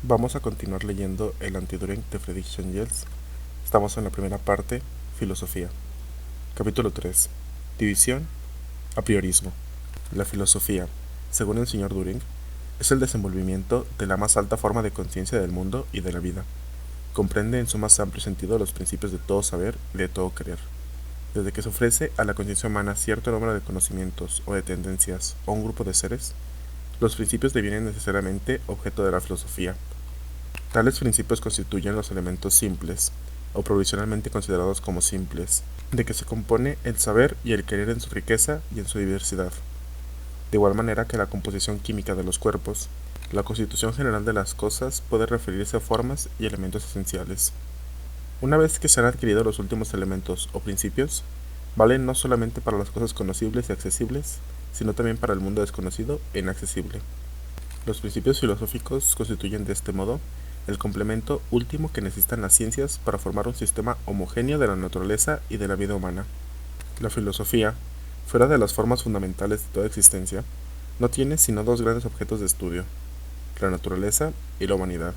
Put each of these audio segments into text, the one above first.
Vamos a continuar leyendo el Anti-Turing de Friedrich Engels. Estamos en la primera parte, Filosofía. Capítulo 3. División, a priorismo. La filosofía, según el señor Turing, es el desenvolvimiento de la más alta forma de conciencia del mundo y de la vida. Comprende en su más amplio sentido los principios de todo saber y de todo querer. Desde que se ofrece a la conciencia humana cierto número de conocimientos o de tendencias o un grupo de seres, los principios devienen necesariamente objeto de la filosofía. Tales principios constituyen los elementos simples, o provisionalmente considerados como simples, de que se compone el saber y el querer en su riqueza y en su diversidad. De igual manera que la composición química de los cuerpos, la constitución general de las cosas puede referirse a formas y elementos esenciales. Una vez que se han adquirido los últimos elementos o principios, valen no solamente para las cosas conocibles y accesibles, sino también para el mundo desconocido e inaccesible. Los principios filosóficos constituyen de este modo el complemento último que necesitan las ciencias para formar un sistema homogéneo de la naturaleza y de la vida humana. La filosofía, fuera de las formas fundamentales de toda existencia, no tiene sino dos grandes objetos de estudio, la naturaleza y la humanidad.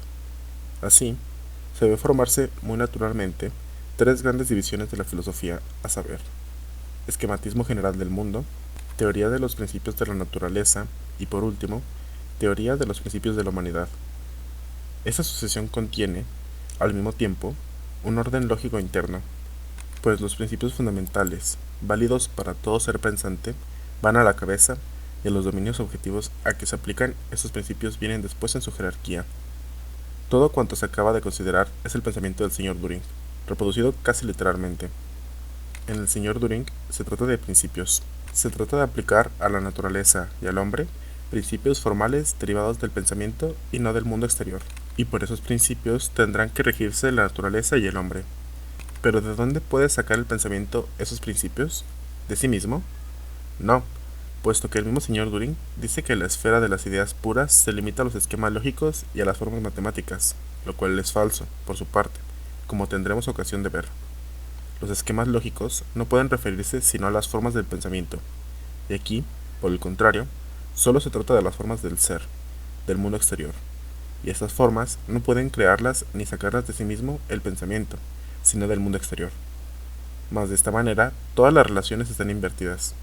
Así, se ve formarse muy naturalmente tres grandes divisiones de la filosofía, a saber, esquematismo general del mundo, teoría de los principios de la naturaleza y, por último, teoría de los principios de la humanidad. Esta sucesión contiene, al mismo tiempo, un orden lógico interno, pues los principios fundamentales, válidos para todo ser pensante, van a la cabeza y los dominios objetivos a que se aplican estos principios vienen después en su jerarquía. Todo cuanto se acaba de considerar es el pensamiento del señor Turing, reproducido casi literalmente. En el señor Turing se trata de principios. Se trata de aplicar a la naturaleza y al hombre principios formales derivados del pensamiento y no del mundo exterior. Y por esos principios tendrán que regirse la naturaleza y el hombre. Pero ¿de dónde puede sacar el pensamiento esos principios? ¿De sí mismo? No, puesto que el mismo señor Turing dice que la esfera de las ideas puras se limita a los esquemas lógicos y a las formas matemáticas, lo cual es falso, por su parte, como tendremos ocasión de ver. Los esquemas lógicos no pueden referirse sino a las formas del pensamiento, y aquí, por el contrario, solo se trata de las formas del ser, del mundo exterior, y estas formas no pueden crearlas ni sacarlas de sí mismo el pensamiento, sino del mundo exterior. Mas de esta manera, todas las relaciones están invertidas.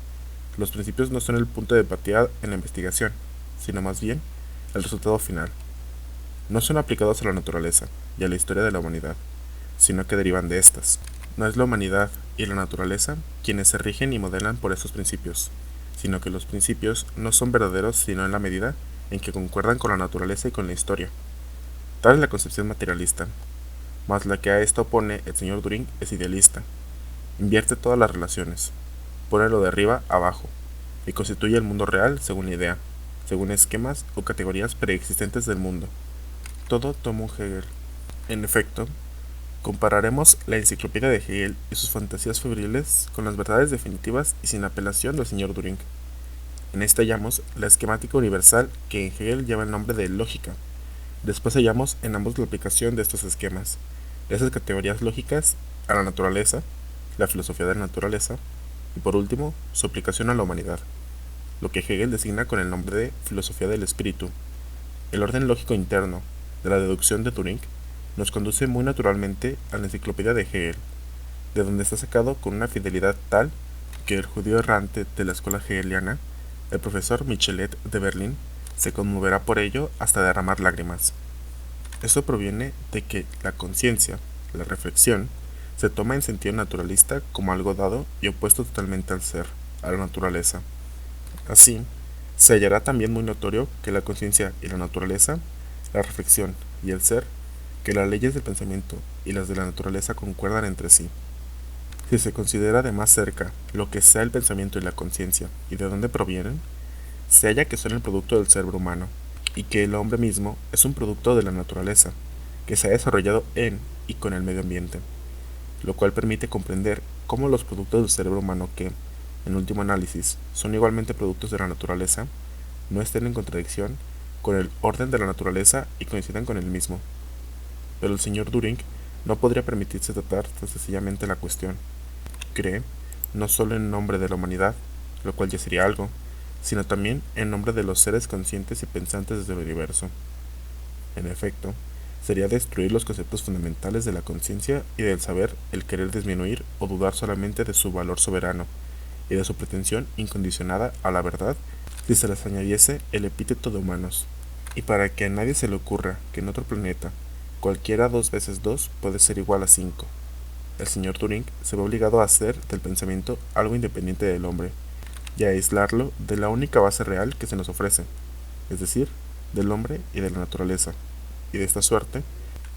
Los principios no son el punto de partida en la investigación, sino más bien el resultado final. No son aplicados a la naturaleza y a la historia de la humanidad, sino que derivan de estas. No es la humanidad y la naturaleza quienes se rigen y modelan por estos principios, sino que los principios no son verdaderos sino en la medida en que concuerdan con la naturaleza y con la historia. Tal es la concepción materialista, mas la que a esta opone el señor Turing es idealista. Invierte todas las relaciones, pone lo de arriba abajo, y constituye el mundo real según la idea, según esquemas o categorías preexistentes del mundo. Todo toma un Hegel. En efecto, compararemos la enciclopedia de Hegel y sus fantasías febriles con las verdades definitivas y sin apelación del señor Turing. En esta hallamos la esquemática universal que en Hegel lleva el nombre de lógica. Después hallamos en ambos la aplicación de estos esquemas, de esas categorías lógicas, a la naturaleza, la filosofía de la naturaleza, y por último, su aplicación a la humanidad, lo que Hegel designa con el nombre de filosofía del espíritu. El orden lógico interno de la deducción de Turing nos conduce muy naturalmente a la enciclopedia de Hegel, de donde está sacado con una fidelidad tal que el judío errante de la escuela hegeliana, el profesor Michelet de Berlín, se conmoverá por ello hasta derramar lágrimas. Esto proviene de que la conciencia, la reflexión, se toma en sentido naturalista como algo dado y opuesto totalmente al ser, a la naturaleza. Así, se hallará también muy notorio que la conciencia y la naturaleza, la reflexión y el ser, que las leyes del pensamiento y las de la naturaleza concuerdan entre sí. Si se considera de más cerca lo que sea el pensamiento y la conciencia y de dónde provienen, se halla que son el producto del cerebro humano, y que el hombre mismo es un producto de la naturaleza, que se ha desarrollado en y con el medio ambiente, lo cual permite comprender cómo los productos del cerebro humano que, en último análisis, son igualmente productos de la naturaleza, no estén en contradicción con el orden de la naturaleza y coincidan con el mismo. Pero el señor Turing no podría permitirse tratar tan sencillamente la cuestión. Cree, no solo en nombre de la humanidad, lo cual ya sería algo, sino también en nombre de los seres conscientes y pensantes del universo. En efecto, sería destruir los conceptos fundamentales de la conciencia y del saber el querer disminuir o dudar solamente de su valor soberano y de su pretensión incondicionada a la verdad si se les añadiese el epíteto de humanos. Y para que a nadie se le ocurra que en otro planeta cualquiera 2 veces 2 puede ser igual a 5, el señor Turing se ve obligado a hacer del pensamiento algo independiente del hombre y a aislarlo de la única base real que se nos ofrece, es decir, del hombre y de la naturaleza, y de esta suerte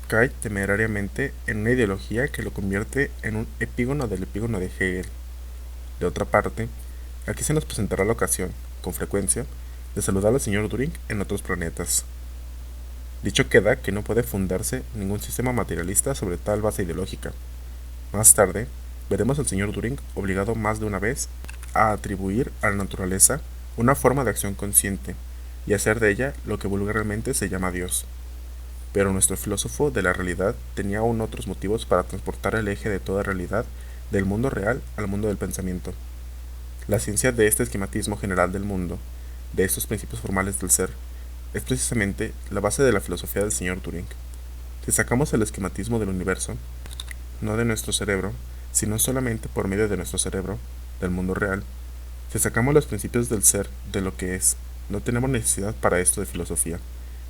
cae temerariamente en una ideología que lo convierte en un epígono del epígono de Hegel. De otra parte, aquí se nos presentará la ocasión, con frecuencia, de saludar al señor Turing en otros planetas. Dicho queda que no puede fundarse ningún sistema materialista sobre tal base ideológica. Más tarde, veremos al señor Turing obligado más de una vez a atribuir a la naturaleza una forma de acción consciente y hacer de ella lo que vulgarmente se llama Dios. Pero nuestro filósofo de la realidad tenía aún otros motivos para transportar el eje de toda realidad del mundo real al mundo del pensamiento. La ciencia de este esquematismo general del mundo, de estos principios formales del ser, es precisamente la base de la filosofía del señor Turing. Si sacamos el esquematismo del universo, no de nuestro cerebro, sino solamente por medio de nuestro cerebro, del mundo real, si sacamos los principios del ser, de lo que es, no tenemos necesidad para esto de filosofía,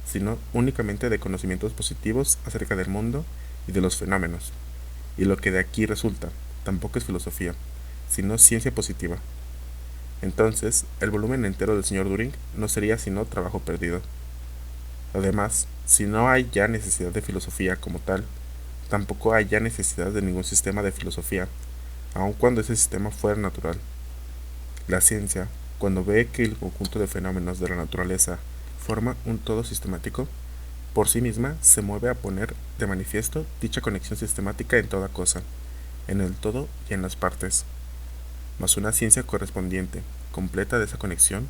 sino únicamente de conocimientos positivos acerca del mundo y de los fenómenos. Y lo que de aquí resulta, tampoco es filosofía, sino ciencia positiva. Entonces, el volumen entero del señor Turing no sería sino trabajo perdido. Además, si no hay ya necesidad de filosofía como tal, tampoco hay ya necesidad de ningún sistema de filosofía, aun cuando ese sistema fuera natural. La ciencia, cuando ve que el conjunto de fenómenos de la naturaleza forma un todo sistemático, por sí misma se mueve a poner de manifiesto dicha conexión sistemática en toda cosa, en el todo y en las partes. Mas una ciencia correspondiente, completa de esa conexión,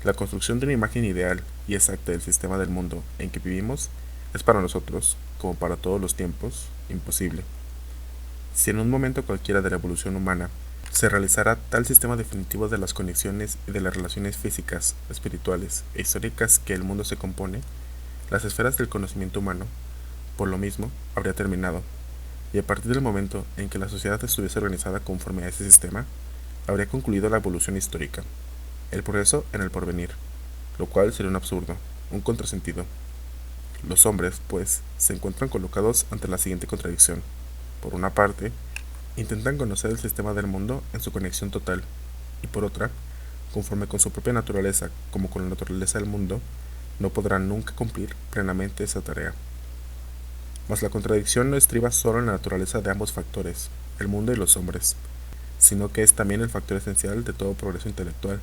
la construcción de una imagen ideal y exacta del sistema del mundo en que vivimos, es para nosotros, como para todos los tiempos, imposible. Si en un momento cualquiera de la evolución humana se realizara tal sistema definitivo de las conexiones y de las relaciones físicas, espirituales e históricas que el mundo se compone, las esferas del conocimiento humano, por lo mismo, habría terminado, y a partir del momento en que la sociedad estuviese organizada conforme a ese sistema, habría concluido la evolución histórica, el progreso en el porvenir, lo cual sería un absurdo, un contrasentido. Los hombres, pues, se encuentran colocados ante la siguiente contradicción. Por una parte, intentan conocer el sistema del mundo en su conexión total, y por otra, conforme con su propia naturaleza como con la naturaleza del mundo, no podrán nunca cumplir plenamente esa tarea. Mas la contradicción no estriba solo en la naturaleza de ambos factores, el mundo y los hombres, sino que es también el factor esencial de todo progreso intelectual,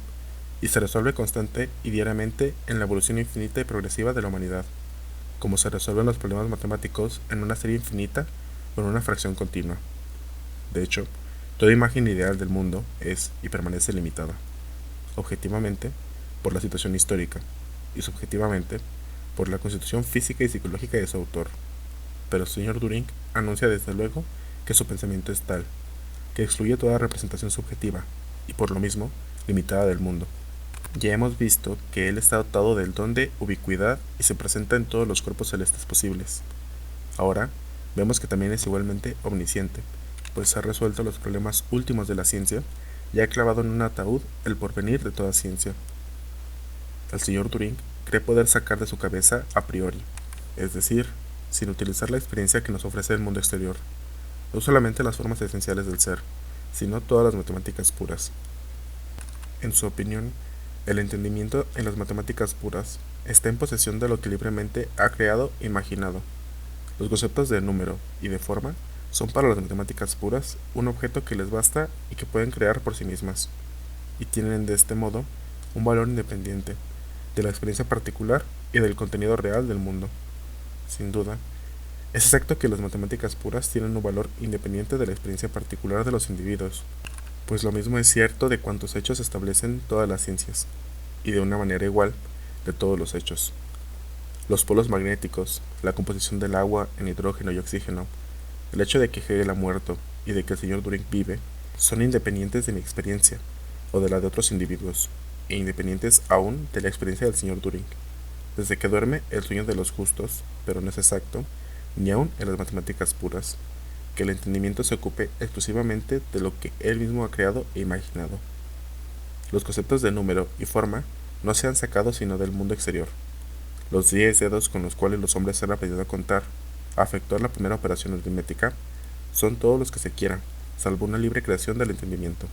y se resuelve constante y diariamente en la evolución infinita y progresiva de la humanidad, como se resuelven los problemas matemáticos en una serie infinita o en una fracción continua. De hecho, toda imagen ideal del mundo es y permanece limitada, objetivamente, por la situación histórica, y subjetivamente, por la constitución física y psicológica de su autor. Pero el señor Turing anuncia desde luego que su pensamiento es tal, que excluye toda representación subjetiva, y por lo mismo, limitada del mundo. Ya hemos visto que él está dotado del don de ubicuidad y se presenta en todos los cuerpos celestes posibles. Ahora, vemos que también es igualmente omnisciente, pues ha resuelto los problemas últimos de la ciencia y ha clavado en un ataúd el porvenir de toda ciencia. El señor Turing cree poder sacar de su cabeza a priori, es decir, sin utilizar la experiencia que nos ofrece el mundo exterior, no solamente las formas esenciales del ser, sino todas las matemáticas puras. En su opinión, el entendimiento en las matemáticas puras está en posesión de lo que libremente ha creado e imaginado. Los conceptos de número y de forma son para las matemáticas puras un objeto que les basta y que pueden crear por sí mismas, y tienen de este modo un valor independiente de la experiencia particular y del contenido real del mundo. Sin duda, es exacto que las matemáticas puras tienen un valor independiente de la experiencia particular de los individuos, pues lo mismo es cierto de cuantos hechos establecen todas las ciencias, y de una manera igual de todos los hechos. Los polos magnéticos, la composición del agua en hidrógeno y oxígeno, el hecho de que Hegel ha muerto y de que el señor Turing vive, son independientes de mi experiencia, o de la de otros individuos, e independientes aún de la experiencia del señor Turing. Desde que duerme el sueño de los justos, pero no es exacto, ni aun en las matemáticas puras, que el entendimiento se ocupe exclusivamente de lo que él mismo ha creado e imaginado. Los conceptos de número y forma no se han sacado sino del mundo exterior. Los 10 dedos con los cuales los hombres han aprendido a contar, a efectuar la primera operación aritmética, son todos los que se quieran, salvo una libre creación del entendimiento.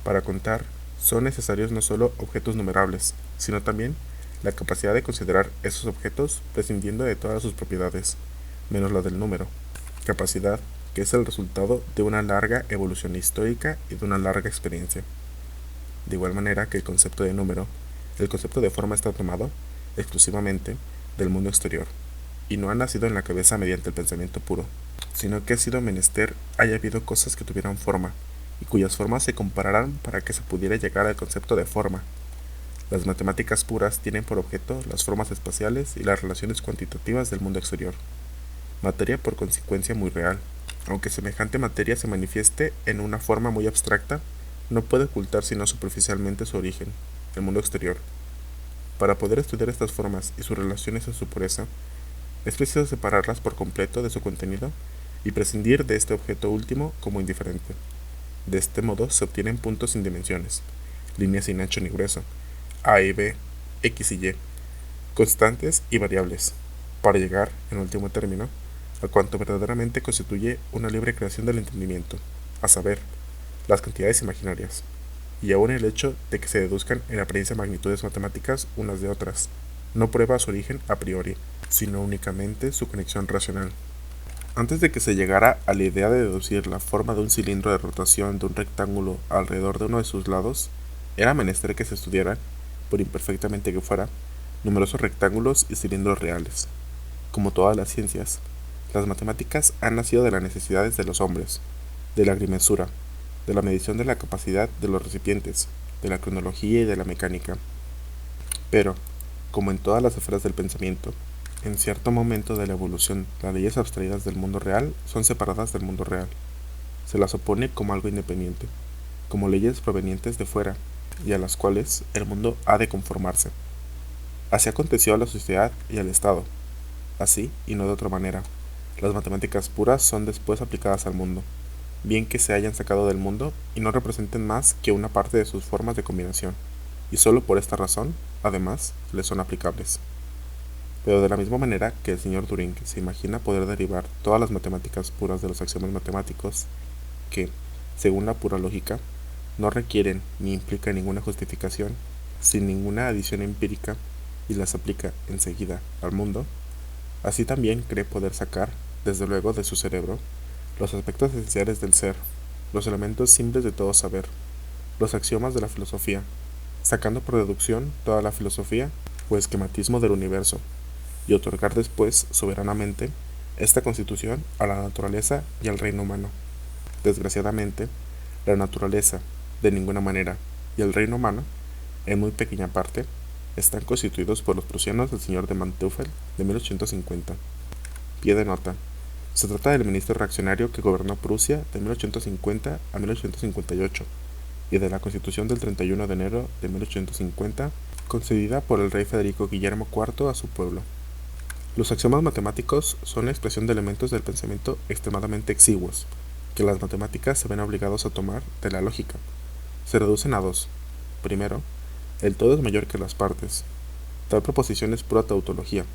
Para contar, son necesarios no solo objetos numerables, sino también la capacidad de considerar esos objetos prescindiendo de todas sus propiedades, menos la del número, capacidad que es el resultado de una larga evolución histórica y de una larga experiencia. De igual manera que el concepto de número, el concepto de forma está tomado exclusivamente del mundo exterior, y no ha nacido en la cabeza mediante el pensamiento puro, sino que ha sido menester haya habido cosas que tuvieran forma, y cuyas formas se compararan para que se pudiera llegar al concepto de forma. Las matemáticas puras tienen por objeto las formas espaciales y las relaciones cuantitativas del mundo exterior, materia por consecuencia muy real. Aunque semejante materia se manifieste en una forma muy abstracta, no puede ocultar sino superficialmente su origen, el mundo exterior. Para poder estudiar estas formas y sus relaciones en su pureza, es preciso separarlas por completo de su contenido y prescindir de este objeto último como indiferente. De este modo se obtienen puntos sin dimensiones, líneas sin ancho ni grueso, A y B, X y Y, constantes y variables, para llegar, en último término, a cuanto verdaderamente constituye una libre creación del entendimiento, a saber, las cantidades imaginarias, y aun el hecho de que se deduzcan en apariencia magnitudes matemáticas unas de otras, no prueba su origen a priori, sino únicamente su conexión racional. Antes de que se llegara a la idea de deducir la forma de un cilindro de rotación de un rectángulo alrededor de uno de sus lados, era menester que se estudiaran, por imperfectamente que fuera, numerosos rectángulos y cilindros reales. Como todas las ciencias, las matemáticas han nacido de las necesidades de los hombres, de la agrimensura, de la medición de la capacidad de los recipientes, de la cronología y de la mecánica. Pero, como en todas las esferas del pensamiento, en cierto momento de la evolución las leyes abstraídas del mundo real son separadas del mundo real. Se las opone como algo independiente, como leyes provenientes de fuera, y a las cuales el mundo ha de conformarse. Así aconteció a la sociedad y al Estado. Así, y no de otra manera, las matemáticas puras son después aplicadas al mundo, bien que se hayan sacado del mundo y no representen más que una parte de sus formas de combinación, y solo por esta razón, además, les son aplicables. Pero de la misma manera que el señor Turing se imagina poder derivar todas las matemáticas puras de los axiomas matemáticos, que, según la pura lógica, no requieren ni implican ninguna justificación, sin ninguna adición empírica, y las aplica enseguida al mundo, así también cree poder sacar, desde luego, de su cerebro, los aspectos esenciales del ser, los elementos simples de todo saber, los axiomas de la filosofía, sacando por deducción toda la filosofía o esquematismo del universo, y otorgar después, soberanamente, esta constitución a la naturaleza y al reino humano. Desgraciadamente, la naturaleza, de ninguna manera, y el reino humano, en muy pequeña parte, están constituidos por los prusianos del señor de Manteuffel de 1850. Pie de nota. Se trata del ministro reaccionario que gobernó Prusia de 1850 a 1858 y de la Constitución del 31 de enero de 1850, concedida por el rey Federico Guillermo IV a su pueblo. Los axiomas matemáticos son la expresión de elementos del pensamiento extremadamente exiguos, que las matemáticas se ven obligados a tomar de la lógica. Se reducen a dos. Primero, el todo es mayor que las partes. Tal proposición es pura tautología,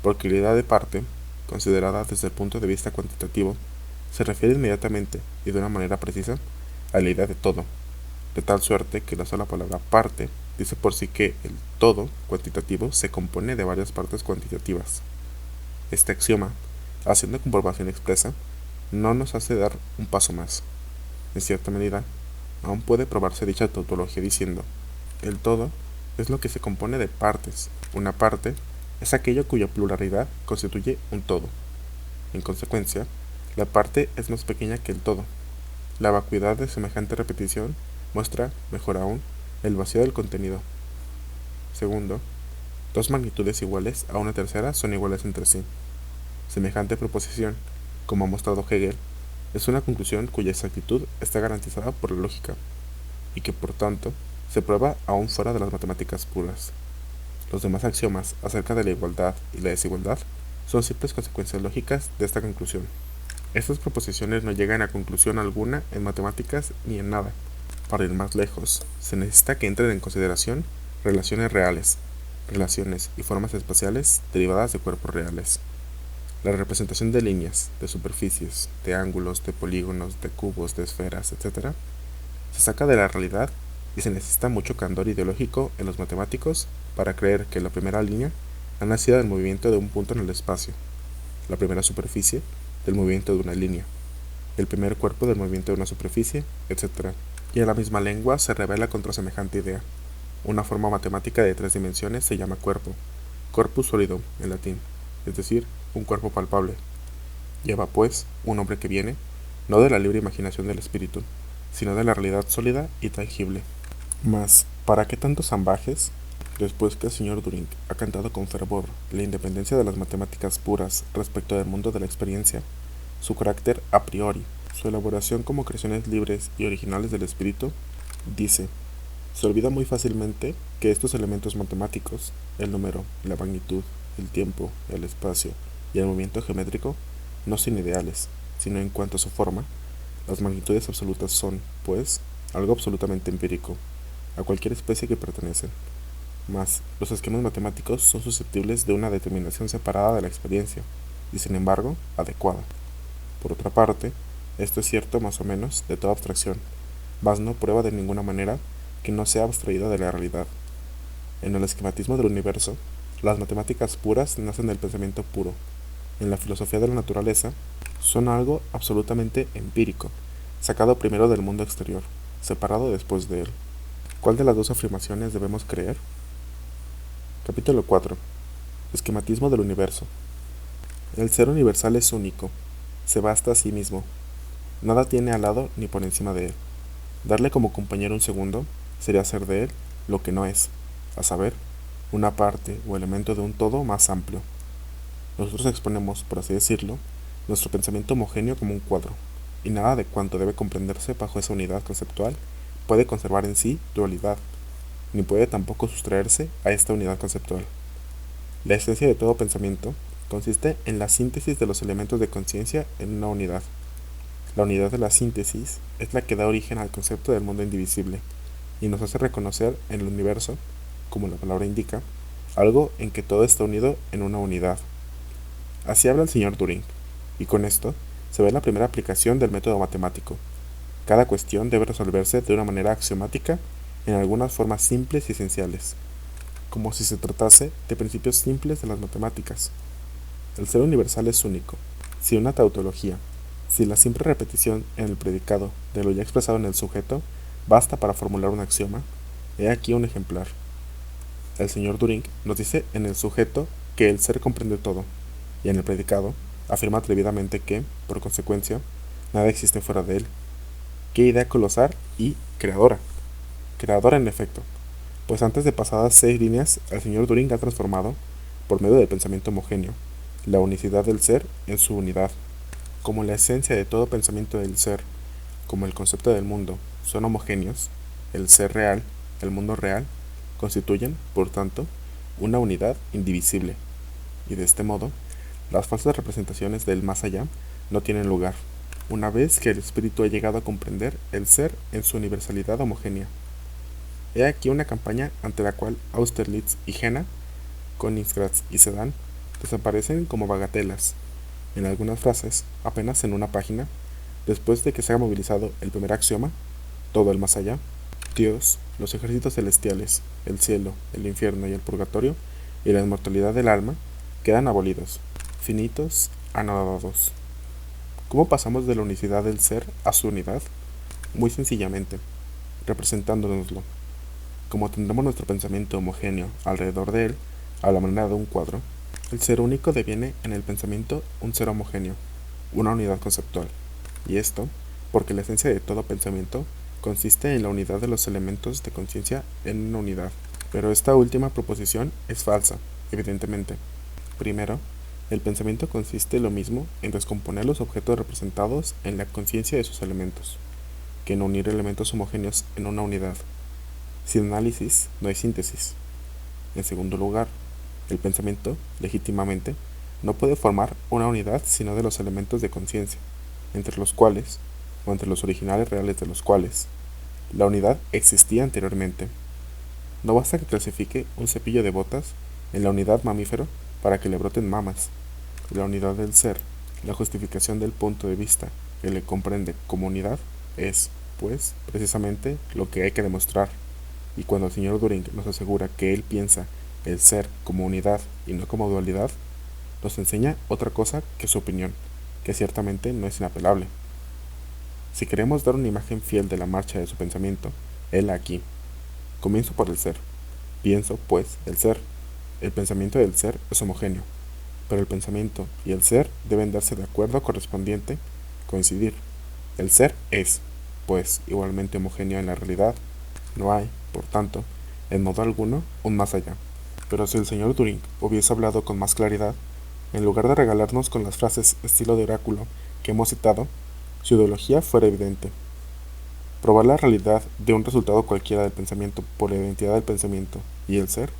porque la idea de parte, considerada desde el punto de vista cuantitativo, se refiere inmediatamente y de una manera precisa a la idea de todo, de tal suerte que la sola palabra parte dice por sí que el todo cuantitativo se compone de varias partes cuantitativas. Este axioma, haciendo comprobación expresa, no nos hace dar un paso más. En cierta medida, aún puede probarse dicha tautología diciendo: el todo es lo que se compone de partes. Una parte es aquello cuya pluralidad constituye un todo. En consecuencia, la parte es más pequeña que el todo. La vacuidad de semejante repetición muestra, mejor aún, el vacío del contenido. Segundo, dos magnitudes iguales a una tercera son iguales entre sí. Semejante proposición, como ha mostrado Hegel, es una conclusión cuya exactitud está garantizada por la lógica, y que por tanto se prueba aún fuera de las matemáticas puras. Los demás axiomas acerca de la igualdad y la desigualdad son simples consecuencias lógicas de esta conclusión. Estas proposiciones no llegan a conclusión alguna en matemáticas ni en nada. Para ir más lejos, se necesita que entren en consideración relaciones reales, relaciones y formas espaciales derivadas de cuerpos reales. La representación de líneas, de superficies, de ángulos, de polígonos, de cubos, de esferas, etc., se saca de la realidad y se necesita mucho candor ideológico en los matemáticos para creer que la primera línea ha nacido del movimiento de un punto en el espacio, la primera superficie del movimiento de una línea, el primer cuerpo del movimiento de una superficie, etc. Y en la misma lengua se revela contra semejante idea. Una forma matemática de 3 dimensiones se llama cuerpo, corpus solidum en latín, es decir, un cuerpo palpable. Lleva, pues, un nombre que viene, no de la libre imaginación del espíritu, sino de la realidad sólida y tangible. Mas, ¿para qué tantos ambajes? Después que el señor Turing ha cantado con fervor la independencia de las matemáticas puras respecto del mundo de la experiencia, su carácter a priori, su elaboración como creaciones libres y originales del espíritu, dice: se olvida muy fácilmente que estos elementos matemáticos, el número, la magnitud, el tiempo, el espacio y el movimiento geométrico, no son ideales, sino en cuanto a su forma. Las magnitudes absolutas son, pues, algo absolutamente empírico, a cualquier especie que pertenecen. Mas, los esquemas matemáticos son susceptibles de una determinación separada de la experiencia, y sin embargo, adecuada. Por otra parte, esto es cierto más o menos de toda abstracción, mas no prueba de ninguna manera que no sea abstraída de la realidad. En el esquematismo del universo, las matemáticas puras nacen del pensamiento puro. En la filosofía de la naturaleza, son algo absolutamente empírico, sacado primero del mundo exterior, separado después de él. ¿Cuál de las dos afirmaciones debemos creer? Capítulo 4. Esquematismo del universo. El ser universal es único, se basta a sí mismo. Nada tiene al lado ni por encima de él. Darle como compañero un segundo sería hacer de él lo que no es, a saber, una parte o elemento de un todo más amplio. Nosotros exponemos, por así decirlo, nuestro pensamiento homogéneo como un cuadro, y nada de cuanto debe comprenderse bajo esa unidad conceptual puede conservar en sí dualidad, ni puede tampoco sustraerse a esta unidad conceptual. La esencia de todo pensamiento consiste en la síntesis de los elementos de conciencia en una unidad. La unidad de la síntesis es la que da origen al concepto del mundo indivisible, y nos hace reconocer en el universo, como la palabra indica, algo en que todo está unido en una unidad. Así habla el señor Turing, y con esto se ve la primera aplicación del método matemático. Cada cuestión debe resolverse de una manera axiomática en algunas formas simples y esenciales, como si se tratase de principios simples de las matemáticas. El ser universal es único. Si una tautología, si la simple repetición en el predicado de lo ya expresado en el sujeto basta para formular un axioma, he aquí un ejemplar. El señor Turing nos dice en el sujeto que el ser comprende todo, y en el predicado afirma atrevidamente que, por consecuencia, nada existe fuera de él. ¡Qué idea colosal y creadora! Creadora en efecto, pues antes de pasadas 6 líneas, el señor Turing ha transformado, por medio del pensamiento homogéneo, la unicidad del ser en su unidad. Como la esencia de todo pensamiento del ser, como el concepto del mundo, son homogéneos, el ser real, el mundo real, constituyen, por tanto, una unidad indivisible, y de este modo, las falsas representaciones del más allá no tienen lugar, una vez que el espíritu ha llegado a comprender el ser en su universalidad homogénea. He aquí una campaña ante la cual Austerlitz y Jena, Königsgrätz y Sedan desaparecen como bagatelas, en algunas frases, apenas en una página, después de que se haya movilizado el primer axioma, todo el más allá, Dios, los ejércitos celestiales, el cielo, el infierno y el purgatorio, y la inmortalidad del alma, quedan abolidos, finitos, anonadados. ¿Cómo pasamos de la unicidad del ser a su unidad? Muy sencillamente, representándonoslo. Como tendremos nuestro pensamiento homogéneo alrededor de él, a la manera de un cuadro, el ser único deviene en el pensamiento un ser homogéneo, una unidad conceptual. Y esto, porque la esencia de todo pensamiento consiste en la unidad de los elementos de conciencia en una unidad. Pero esta última proposición es falsa, evidentemente. Primero, el pensamiento consiste lo mismo en descomponer los objetos representados en la conciencia de sus elementos, que en unir elementos homogéneos en una unidad. Sin análisis no hay síntesis. En segundo lugar, el pensamiento, legítimamente, no puede formar una unidad sino de los elementos de conciencia, entre los cuales, o entre los originales reales de los cuales, la unidad existía anteriormente. No basta que clasifique un cepillo de botas en la unidad mamífero para que le broten mamas. La unidad del ser, la justificación del punto de vista que le comprende como unidad, es, pues, precisamente lo que hay que demostrar. Y cuando el señor Turing nos asegura que él piensa el ser como unidad y no como dualidad, nos enseña otra cosa que su opinión, que ciertamente no es inapelable. Si queremos dar una imagen fiel de la marcha de su pensamiento, hela aquí. Comienzo por el ser. Pienso, pues, el ser. El pensamiento del ser es homogéneo, pero el pensamiento y el ser deben darse de acuerdo correspondiente, coincidir. El ser es, pues, igualmente homogéneo en la realidad. No hay, por tanto, en modo alguno, un más allá. Pero si el señor Turing hubiese hablado con más claridad, en lugar de regalarnos con las frases estilo de oráculo que hemos citado, su ideología fuera evidente. Probar la realidad de un resultado cualquiera del pensamiento por la identidad del pensamiento y el ser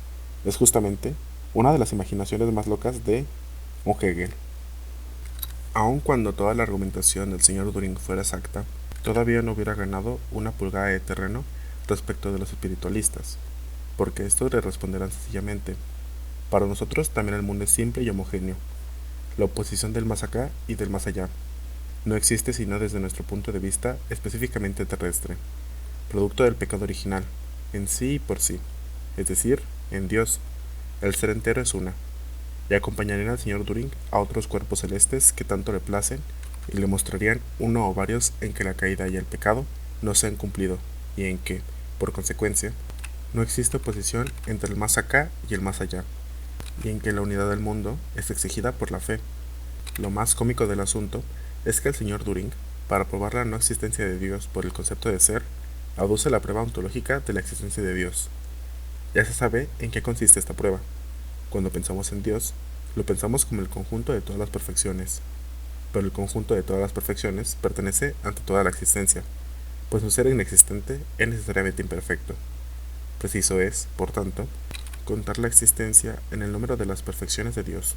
es justamente una de las imaginaciones más locas de un Hegel. Aun cuando toda la argumentación del señor Turing fuera exacta, todavía no hubiera ganado una pulgada de terreno respecto de los espiritualistas, porque estos le responderán sencillamente: para nosotros también el mundo es simple y homogéneo. La oposición del más acá y del más allá no existe sino desde nuestro punto de vista específicamente terrestre, producto del pecado original, en sí y por sí, es decir, en Dios. El ser entero es una, y acompañarían al señor Turing a otros cuerpos celestes que tanto le placen y le mostrarían uno o varios en que la caída y el pecado no se han cumplido y en que, por consecuencia, no existe oposición entre el más acá y el más allá, y en que la unidad del mundo es exigida por la fe. Lo más cómico del asunto es que el señor Turing, para probar la no existencia de Dios por el concepto de ser, aduce la prueba ontológica de la existencia de Dios. Ya se sabe en qué consiste esta prueba. Cuando pensamos en Dios, lo pensamos como el conjunto de todas las perfecciones, pero el conjunto de todas las perfecciones pertenece ante toda la existencia, pues un ser inexistente es necesariamente imperfecto. Preciso es, por tanto, contar la existencia en el número de las perfecciones de Dios.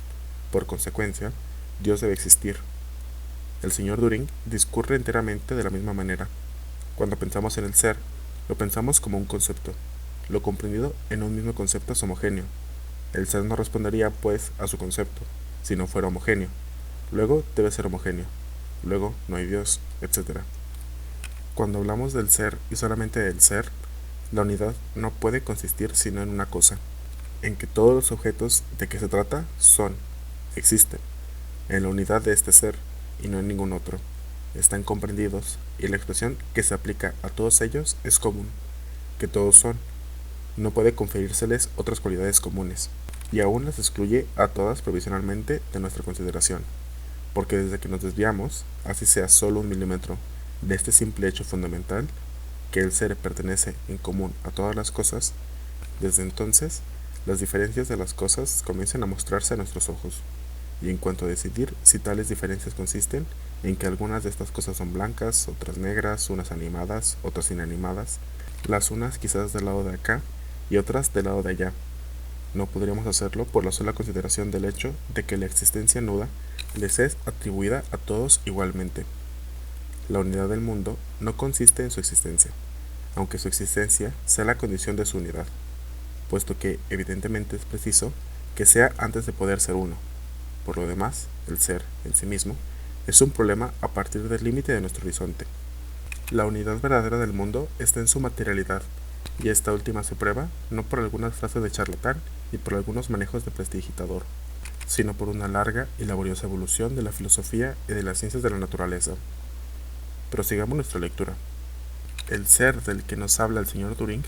Por consecuencia, Dios debe existir. El señor Turing discurre enteramente de la misma manera. Cuando pensamos en el ser, lo pensamos como un concepto. Lo comprendido en un mismo concepto es homogéneo. El ser no respondería, pues, a su concepto, si no fuera homogéneo. Luego debe ser homogéneo. Luego no hay Dios, etc. Cuando hablamos del ser y solamente del ser, la unidad no puede consistir sino en una cosa, en que todos los objetos de que se trata son, existen, en la unidad de este ser y no en ningún otro. Están comprendidos y la expresión que se aplica a todos ellos es común, que todos son. No puede conferírseles otras cualidades comunes, y aún las excluye a todas provisionalmente de nuestra consideración, porque desde que nos desviamos, así sea solo un milímetro, de este simple hecho fundamental, que el ser pertenece en común a todas las cosas, desde entonces las diferencias de las cosas comienzan a mostrarse a nuestros ojos, y en cuanto a decidir si tales diferencias consisten en que algunas de estas cosas son blancas, otras negras, unas animadas, otras inanimadas, las unas quizás del lado de acá y otras del lado de allá, no podríamos hacerlo por la sola consideración del hecho de que la existencia nuda les es atribuida a todos igualmente. La unidad del mundo no consiste en su existencia, aunque su existencia sea la condición de su unidad, puesto que evidentemente es preciso que sea antes de poder ser uno. Por lo demás, el ser, en sí mismo, es un problema a partir del límite de nuestro horizonte. La unidad verdadera del mundo está en su materialidad, y esta última se prueba no por algunas frases de charlatán y por algunos manejos de prestidigitador, sino por una larga y laboriosa evolución de la filosofía y de las ciencias de la naturaleza. Prosigamos nuestra lectura. El ser del que nos habla el señor Turing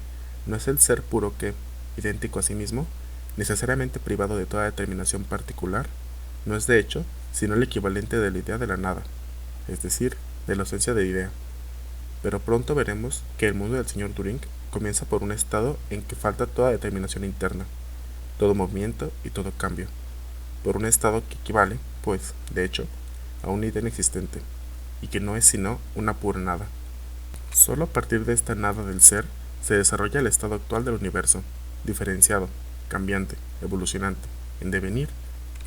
no es el ser puro que, idéntico a sí mismo, necesariamente privado de toda determinación particular, no es de hecho sino el equivalente de la idea de la nada, es decir, de la ausencia de idea. Pero pronto veremos que el mundo del señor Turing comienza por un estado en que falta toda determinación interna, todo movimiento y todo cambio, por un estado que equivale, pues, de hecho, a una idea inexistente, y que no es sino una pura nada. Solo a partir de esta nada del ser se desarrolla el estado actual del universo, diferenciado, cambiante, evolucionante, en devenir,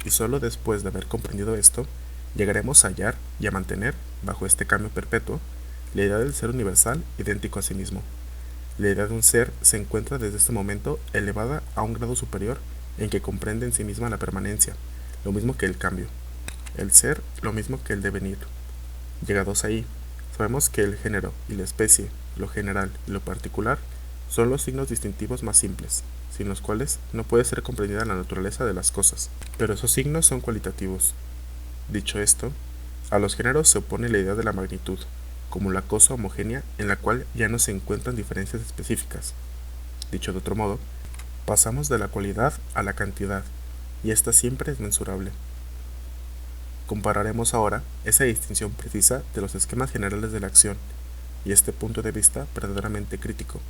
y solo después de haber comprendido esto, llegaremos a hallar y a mantener, bajo este cambio perpetuo, la idea del ser universal idéntico a sí mismo. La idea de un ser se encuentra desde este momento elevada a un grado superior en que comprende en sí misma la permanencia, lo mismo que el cambio. El ser, lo mismo que el devenir. Llegados ahí, sabemos que el género y la especie, lo general y lo particular, son los signos distintivos más simples, sin los cuales no puede ser comprendida la naturaleza de las cosas. Pero esos signos son cualitativos. Dicho esto, a los géneros se opone la idea de la magnitud, como la cosa homogénea en la cual ya no se encuentran diferencias específicas. Dicho de otro modo, pasamos de la cualidad a la cantidad, y esta siempre es mensurable. Compararemos ahora esa distinción precisa de los esquemas generales de la acción, y este punto de vista verdaderamente crítico,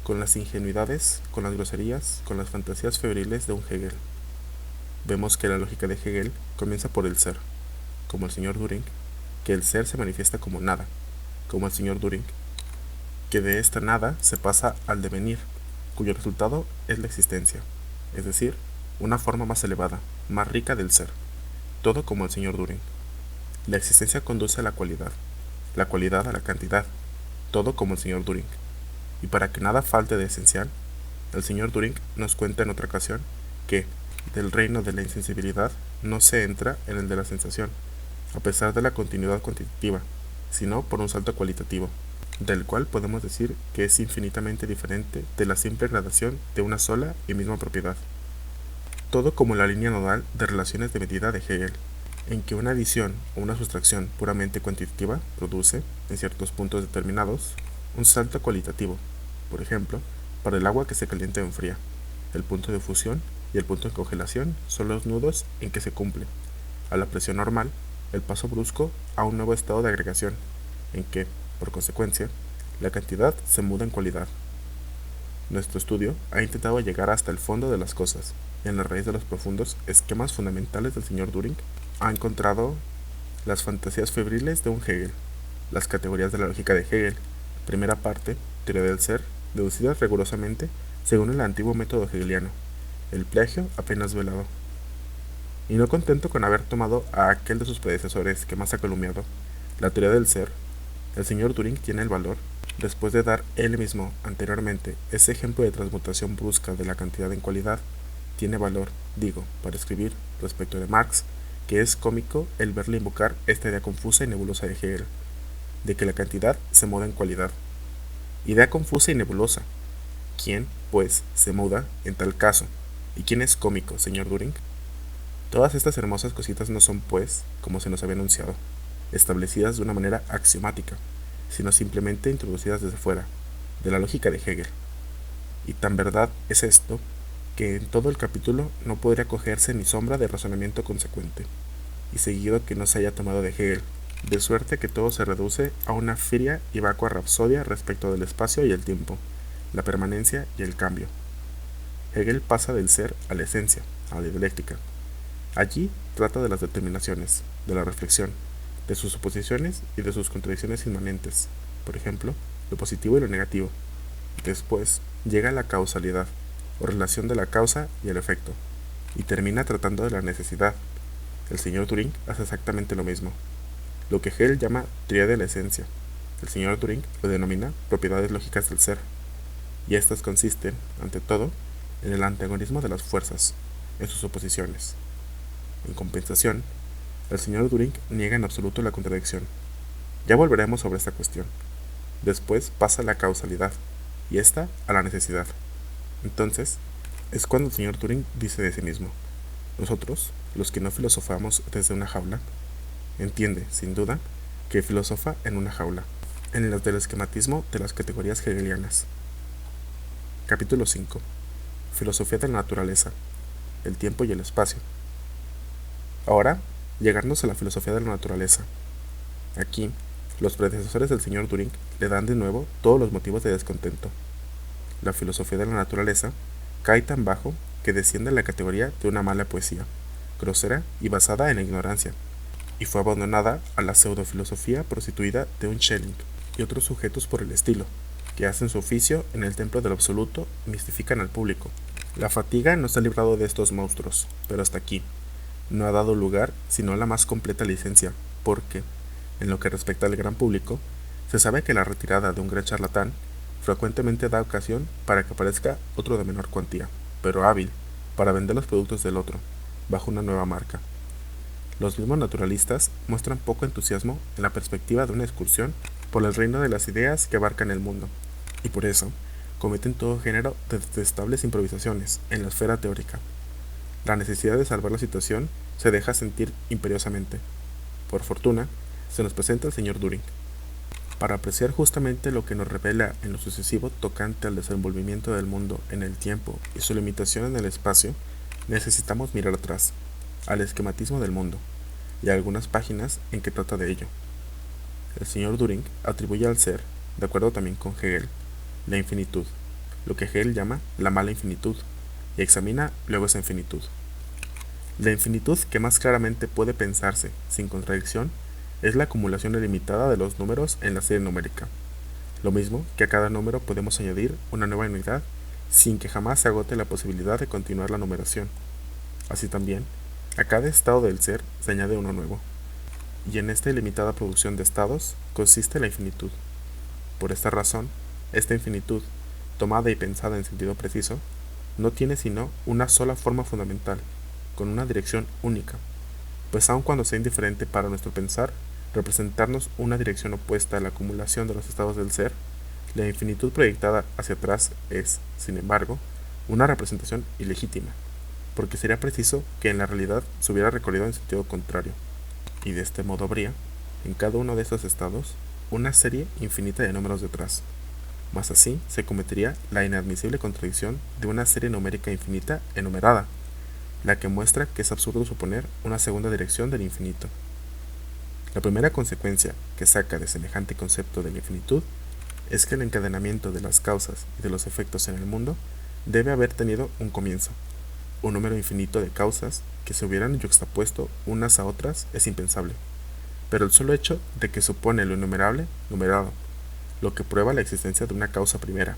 con las ingenuidades, con las groserías, con las fantasías febriles de un Hegel. Vemos que la lógica de Hegel comienza por el ser, como el señor Düring, que el ser se manifiesta como nada, como el señor Düring, que de esta nada se pasa al devenir, cuyo resultado es la existencia, es decir, una forma más elevada, más rica del ser, todo como el señor Düring. La existencia conduce a la cualidad a la cantidad, todo como el señor Düring. Y para que nada falte de esencial, el señor Düring nos cuenta en otra ocasión que del reino de la insensibilidad no se entra en el de la sensación, a pesar de la continuidad cuantitativa, sino por un salto cualitativo, del cual podemos decir que es infinitamente diferente de la simple gradación de una sola y misma propiedad. Todo como la línea nodal de relaciones de medida de Hegel, en que una adición o una sustracción puramente cuantitativa produce, en ciertos puntos determinados, un salto cualitativo. Por ejemplo, para el agua que se calienta o enfría, el punto de fusión y el punto de congelación son los nudos en que se cumple, a la presión normal, el paso brusco a un nuevo estado de agregación, en que, por consecuencia, la cantidad se muda en cualidad. Nuestro estudio ha intentado llegar hasta el fondo de las cosas, y en la raíz de los profundos esquemas fundamentales del señor Düring ha encontrado las fantasías febriles de un Hegel, las categorías de la lógica de Hegel, primera parte, teoría del ser, deducidas rigurosamente según el antiguo método hegeliano, el plagio apenas velado. Y no contento con haber tomado a aquel de sus predecesores que más ha calumniado, la teoría del ser, el señor Düring tiene el valor, después de dar él mismo anteriormente ese ejemplo de transmutación brusca de la cantidad en cualidad, tiene valor, digo, para escribir, respecto de Marx, que es cómico el verle invocar esta idea confusa y nebulosa de Hegel, de que la cantidad se muda en cualidad. Idea confusa y nebulosa. ¿Quién, pues, se muda en tal caso? ¿Y quién es cómico, señor Düring? Todas estas hermosas cositas no son, pues, como se nos había anunciado, establecidas de una manera axiomática, sino simplemente introducidas desde fuera, de la lógica de Hegel. Y tan verdad es esto, que en todo el capítulo no podría cogerse ni sombra de razonamiento consecuente, y seguido que no se haya tomado de Hegel, de suerte que todo se reduce a una fría y vacua rapsodia respecto del espacio y el tiempo, la permanencia y el cambio. Hegel pasa del ser a la esencia, a la dialéctica. Allí trata de las determinaciones, de la reflexión, de sus suposiciones y de sus contradicciones inmanentes, por ejemplo, lo positivo y lo negativo. Después llega a la causalidad, o relación de la causa y el efecto, y termina tratando de la necesidad. El señor Düring hace exactamente lo mismo, lo que Hegel llama teoría de la esencia. El señor Düring lo denomina propiedades lógicas del ser, y estas consisten, ante todo, en el antagonismo de las fuerzas, en sus oposiciones. En compensación, el señor Düring niega en absoluto la contradicción. Ya volveremos sobre esta cuestión. Después pasa a la causalidad, y esta a la necesidad. Entonces, es cuando el señor Düring dice de sí mismo: nosotros, los que no filosofamos desde una jaula, entiende, sin duda, que filosofa en una jaula, en el del esquematismo de las categorías hegelianas. Capítulo 5. Filosofía de la naturaleza, el tiempo y el espacio. Ahora, llegarnos a la filosofía de la naturaleza. Aquí, los predecesores del señor Düring le dan de nuevo todos los motivos de descontento. La filosofía de la naturaleza cae tan bajo que desciende a la categoría de una mala poesía, grosera y basada en la ignorancia, y fue abandonada a la pseudofilosofía prostituida de un Schelling y otros sujetos por el estilo, que hacen su oficio en el templo del absoluto y mistifican al público, La fatiga nos ha librado de estos monstruos, pero hasta aquí. No ha dado lugar sino la más completa licencia, porque, en lo que respecta al gran público, se sabe que la retirada de un gran charlatán frecuentemente da ocasión para que aparezca otro de menor cuantía, pero hábil, para vender los productos del otro, bajo una nueva marca. Los mismos naturalistas muestran poco entusiasmo en la perspectiva de una excursión por el reino de las ideas que abarcan el mundo, y por eso cometen todo género de detestables improvisaciones en la esfera teórica. La necesidad de salvar la situación se deja sentir imperiosamente. Por fortuna, se nos presenta el señor Turing. Para apreciar justamente lo que nos revela en lo sucesivo tocante al desenvolvimiento del mundo en el tiempo y su limitación en el espacio, necesitamos mirar atrás, al esquematismo del mundo, y a algunas páginas en que trata de ello. El señor Turing atribuye al ser, de acuerdo también con Hegel, la infinitud, lo que Hegel llama la mala infinitud, y examina luego esa infinitud. La infinitud que más claramente puede pensarse, sin contradicción, es la acumulación ilimitada de los números en la serie numérica. Lo mismo que a cada número podemos añadir una nueva unidad sin que jamás se agote la posibilidad de continuar la numeración. Así también, a cada estado del ser se añade uno nuevo. Y en esta ilimitada producción de estados consiste la infinitud. Por esta razón, esta infinitud, tomada y pensada en sentido preciso, no tiene sino una sola forma fundamental, con una dirección única, pues aun cuando sea indiferente para nuestro pensar representarnos una dirección opuesta a la acumulación de los estados del ser, la infinitud proyectada hacia atrás es, sin embargo, una representación ilegítima, porque sería preciso que en la realidad se hubiera recorrido en sentido contrario, y de este modo habría, en cada uno de estos estados, una serie infinita de números detrás. Mas así se cometería la inadmisible contradicción de una serie numérica infinita enumerada, la que muestra que es absurdo suponer una segunda dirección del infinito. La primera consecuencia que saca de semejante concepto de la infinitud es que el encadenamiento de las causas y de los efectos en el mundo debe haber tenido un comienzo. Un número infinito de causas que se hubieran yuxtapuesto unas a otras es impensable, pero el solo hecho de que supone lo innumerable numerado, lo que prueba la existencia de una causa primera.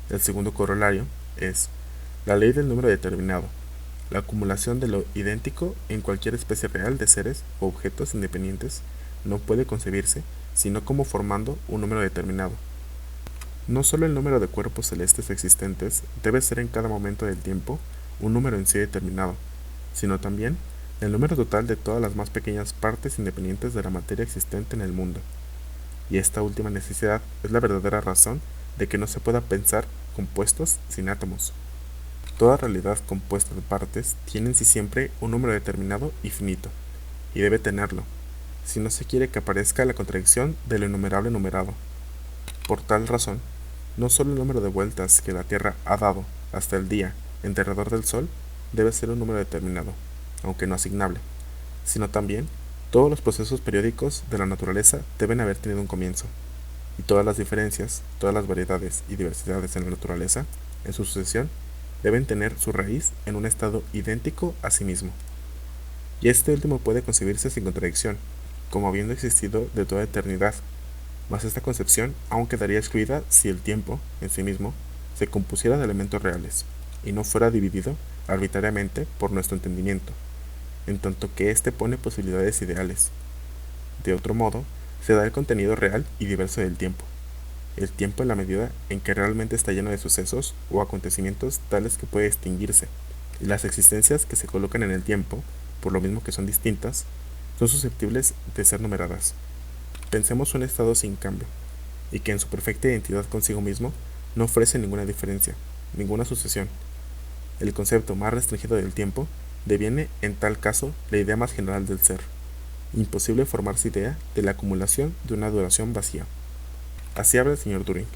El segundo corolario es la ley del número determinado, la acumulación de lo idéntico en cualquier especie real de seres o objetos independientes no puede concebirse sino como formando un número determinado. No solo el número de cuerpos celestes existentes debe ser en cada momento del tiempo un número en sí determinado, sino también el número total de todas las más pequeñas partes independientes de la materia existente en el mundo. Y esta última necesidad es la verdadera razón de que no se pueda pensar compuestos sin átomos. Toda realidad compuesta de partes tiene en sí siempre un número determinado y finito, y debe tenerlo, si no se quiere que aparezca la contradicción de lo innumerable numerado. Por tal razón, no solo el número de vueltas que la Tierra ha dado hasta el día en derredor del Sol debe ser un número determinado, aunque no asignable, sino también todos los procesos periódicos de la naturaleza deben haber tenido un comienzo, y todas las diferencias, todas las variedades y diversidades en la naturaleza, en su sucesión, deben tener su raíz en un estado idéntico a sí mismo. Y este último puede concebirse sin contradicción, como habiendo existido de toda eternidad, mas esta concepción aún quedaría excluida si el tiempo, en sí mismo, se compusiera de elementos reales, y no fuera dividido arbitrariamente por nuestro entendimiento, en tanto que éste pone posibilidades ideales. De otro modo, se da el contenido real y diverso del tiempo. El tiempo en la medida en que realmente está lleno de sucesos o acontecimientos tales que puede distinguirse, y las existencias que se colocan en el tiempo, por lo mismo que son distintas, son susceptibles de ser numeradas. Pensemos un estado sin cambio, y que en su perfecta identidad consigo mismo no ofrece ninguna diferencia, ninguna sucesión. El concepto más restringido del tiempo deviene en tal caso la idea más general del ser. Imposible formarse idea de la acumulación de una duración vacía. Así habla el señor Turing,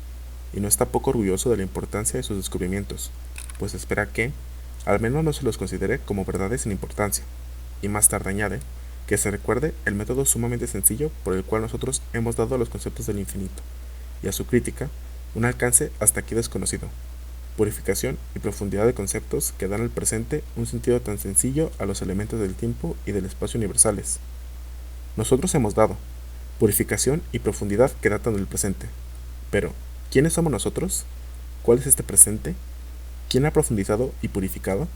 y no está poco orgulloso de la importancia de sus descubrimientos, pues espera que, al menos no se los considere como verdades sin importancia, y más tarde añade que se recuerde el método sumamente sencillo por el cual nosotros hemos dado a los conceptos del infinito, y a su crítica un alcance hasta aquí desconocido, purificación y profundidad de conceptos que dan al presente un sentido tan sencillo a los elementos del tiempo y del espacio universales. Nosotros hemos dado purificación y profundidad que datan del presente. Pero, ¿quiénes somos nosotros? ¿Cuál es este presente? ¿Quién ha profundizado y purificado?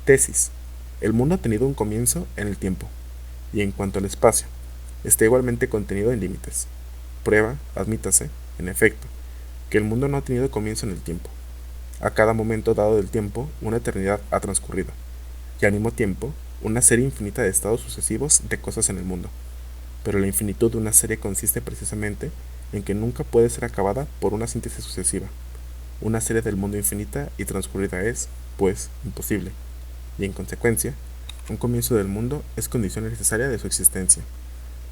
Tesis. El mundo ha tenido un comienzo en el tiempo, y en cuanto al espacio, está igualmente contenido en límites. Prueba, admítase, en efecto, que el mundo no ha tenido comienzo en el tiempo. A cada momento dado del tiempo, una eternidad ha transcurrido, y al mismo tiempo, una serie infinita de estados sucesivos de cosas en el mundo. Pero la infinitud de una serie consiste precisamente en que nunca puede ser acabada por una síntesis sucesiva. Una serie del mundo infinita y transcurrida es, pues, imposible, y en consecuencia, un comienzo del mundo es condición necesaria de su existencia,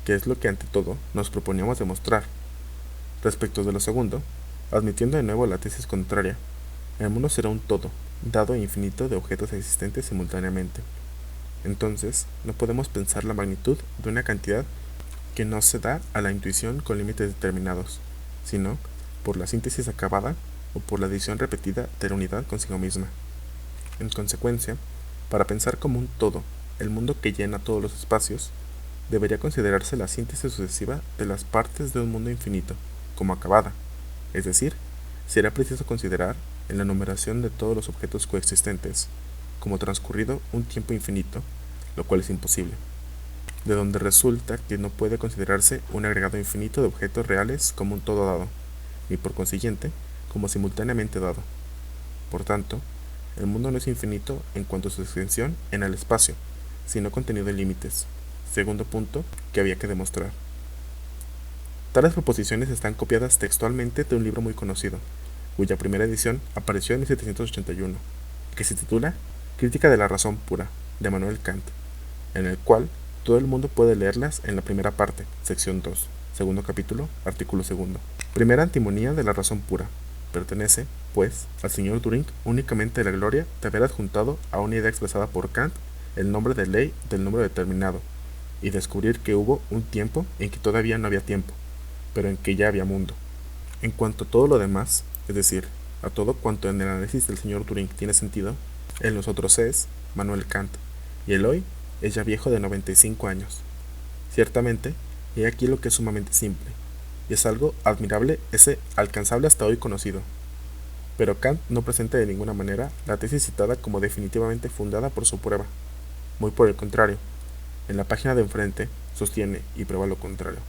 que es lo que ante todo nos proponíamos demostrar. Respecto de lo segundo, admitiendo de nuevo la tesis contraria, el mundo será un todo, dado e infinito de objetos existentes simultáneamente. Entonces, no podemos pensar la magnitud de una cantidad que no se da a la intuición con límites determinados, sino por la síntesis acabada o por la adición repetida de la unidad consigo misma. En consecuencia, para pensar como un todo, el mundo que llena todos los espacios, debería considerarse la síntesis sucesiva de las partes de un mundo infinito, como acabada, es decir, será preciso considerar, en la numeración de todos los objetos coexistentes, como transcurrido un tiempo infinito, lo cual es imposible, de donde resulta que no puede considerarse un agregado infinito de objetos reales como un todo dado, y por consiguiente, como simultáneamente dado. Por tanto, el mundo no es infinito en cuanto a su extensión en el espacio, sino contenido en límites. Segundo punto que había que demostrar. Tales proposiciones están copiadas textualmente de un libro muy conocido, cuya primera edición apareció en 1781, que se titula Crítica de la razón pura, de Manuel Kant, en el cual todo el mundo puede leerlas en la primera parte, sección 2, segundo capítulo, artículo segundo. Primera antimonía de la razón pura. Pertenece, pues, al señor Turing únicamente la gloria de haber adjuntado a una idea expresada por Kant el nombre de ley del número determinado, y descubrir que hubo un tiempo en que todavía no había tiempo, pero en que ya había mundo. En cuanto a todo lo demás, es decir, a todo cuanto en el análisis del señor Turing tiene sentido, el nosotros es Manuel Kant, y el hoy es ya viejo de 95 años. Ciertamente, he aquí lo que es sumamente simple, y es algo admirable ese alcanzable hasta hoy conocido. Pero Kant no presenta de ninguna manera la tesis citada como definitivamente fundada por su prueba. Muy por el contrario, en la página de enfrente sostiene, y prueba lo contrario,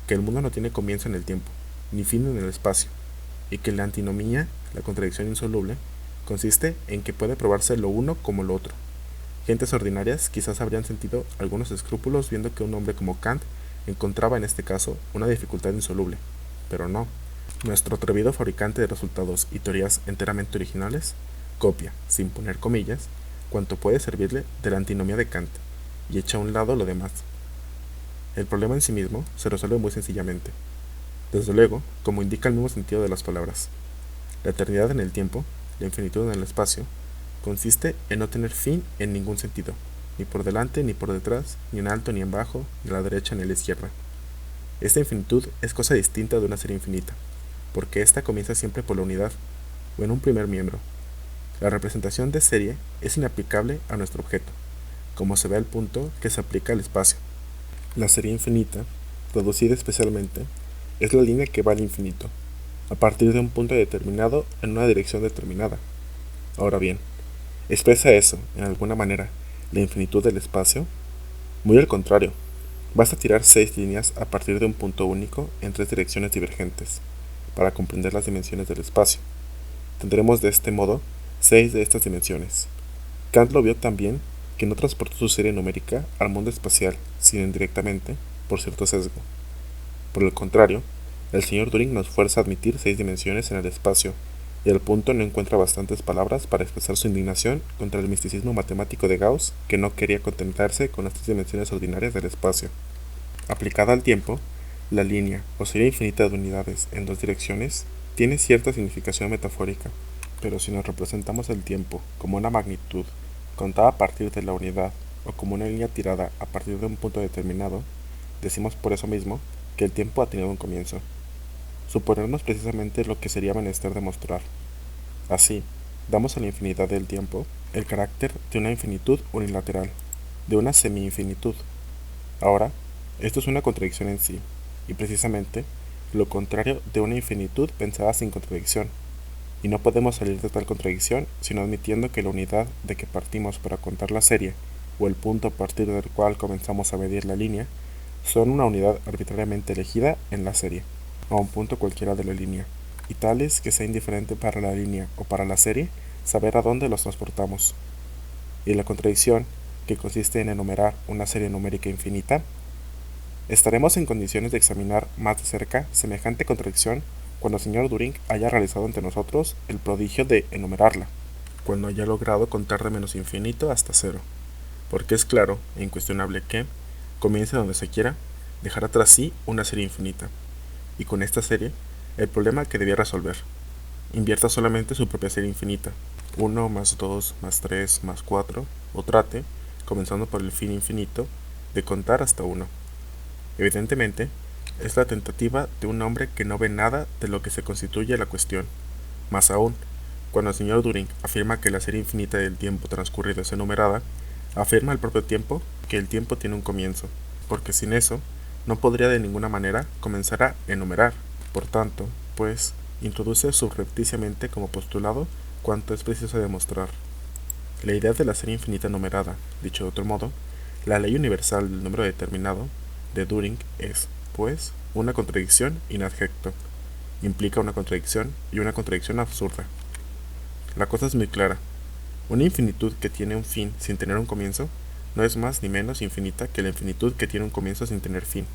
que el mundo no tiene comienzo en el tiempo, ni fin en el espacio, y que la antinomía, la contradicción insoluble, consiste en que puede probarse lo uno como lo otro. Gentes ordinarias quizás habrían sentido algunos escrúpulos viendo que un hombre como Kant encontraba en este caso una dificultad insoluble, pero no. Nuestro atrevido fabricante de resultados y teorías enteramente originales copia, sin poner comillas, cuanto puede servirle de la antinomía de Kant, y echa a un lado lo demás. El problema en sí mismo se resuelve muy sencillamente. Desde luego, como indica el mismo sentido de las palabras. La eternidad en el tiempo, la infinitud en el espacio, consiste en no tener fin en ningún sentido, ni por delante ni por detrás, ni en alto ni en bajo, ni a la derecha ni a la izquierda. Esta infinitud es cosa distinta de una serie infinita, porque ésta comienza siempre por la unidad, o en un primer miembro. La representación de serie es inaplicable a nuestro objeto, como se ve al punto que se aplica al espacio. La serie infinita, reducida especialmente, es la línea que va al infinito, a partir de un punto determinado en una dirección determinada. Ahora bien, ¿expresa eso, en alguna manera, la infinitud del espacio? Muy al contrario, basta tirar 6 líneas a partir de un punto único en 3 direcciones divergentes, para comprender las dimensiones del espacio. Tendremos de este modo 6 de estas dimensiones. Kant lo vio también que no transportó su serie numérica al mundo espacial, sino indirectamente, por cierto sesgo. Por el contrario, el señor Turing nos fuerza a admitir 6 dimensiones en el espacio, y al punto no encuentra bastantes palabras para expresar su indignación contra el misticismo matemático de Gauss, que no quería contentarse con las 3 dimensiones ordinarias del espacio. Aplicada al tiempo, la línea o serie infinita de unidades en 2 direcciones tiene cierta significación metafórica, pero si nos representamos el tiempo como una magnitud contada a partir de la unidad o como una línea tirada a partir de un punto determinado, decimos por eso mismo que el tiempo ha tenido un comienzo. Suponernos precisamente lo que sería menester demostrar. Así, damos a la infinidad del tiempo el carácter de una infinitud unilateral, de una semi-infinitud. Ahora, esto es una contradicción en sí, y precisamente lo contrario de una infinitud pensada sin contradicción. y no podemos salir de tal contradicción sino admitiendo que la unidad de que partimos para contar la serie, o el punto a partir del cual comenzamos a medir la línea, son una unidad arbitrariamente elegida en la serie, a un punto cualquiera de la línea, y tales que sea indiferente para la línea o para la serie saber a dónde los transportamos. Y la contradicción, que consiste en enumerar una serie numérica infinita, estaremos en condiciones de examinar más de cerca semejante contradicción cuando el señor Turing haya realizado ante nosotros el prodigio de enumerarla, cuando haya logrado contar de menos infinito hasta cero, porque es claro e incuestionable que, comience donde se quiera, dejará tras sí una serie infinita, y con esta serie, el problema que debía resolver. Invierta solamente su propia serie infinita, 1 más 2 más 3 más 4, o trate, comenzando por el fin infinito, de contar hasta 1. Evidentemente, es la tentativa de un hombre que no ve nada de lo que se constituye la cuestión. Más aún, cuando el señor Turing afirma que la serie infinita del tiempo transcurrido es enumerada, afirma al propio tiempo que el tiempo tiene un comienzo, porque sin eso no podría de ninguna manera comenzar a enumerar. Por tanto, pues, introduce subrepticiamente como postulado cuanto es preciso demostrar. La idea de la serie infinita numerada, dicho de otro modo, la ley universal del número determinado de Turing es, pues, una contradicción in adjecto. Implica una contradicción y una contradicción absurda. La cosa es muy clara. Una infinitud que tiene un fin sin tener un comienzo no es más ni menos infinita que la infinitud que tiene un comienzo sin tener fin.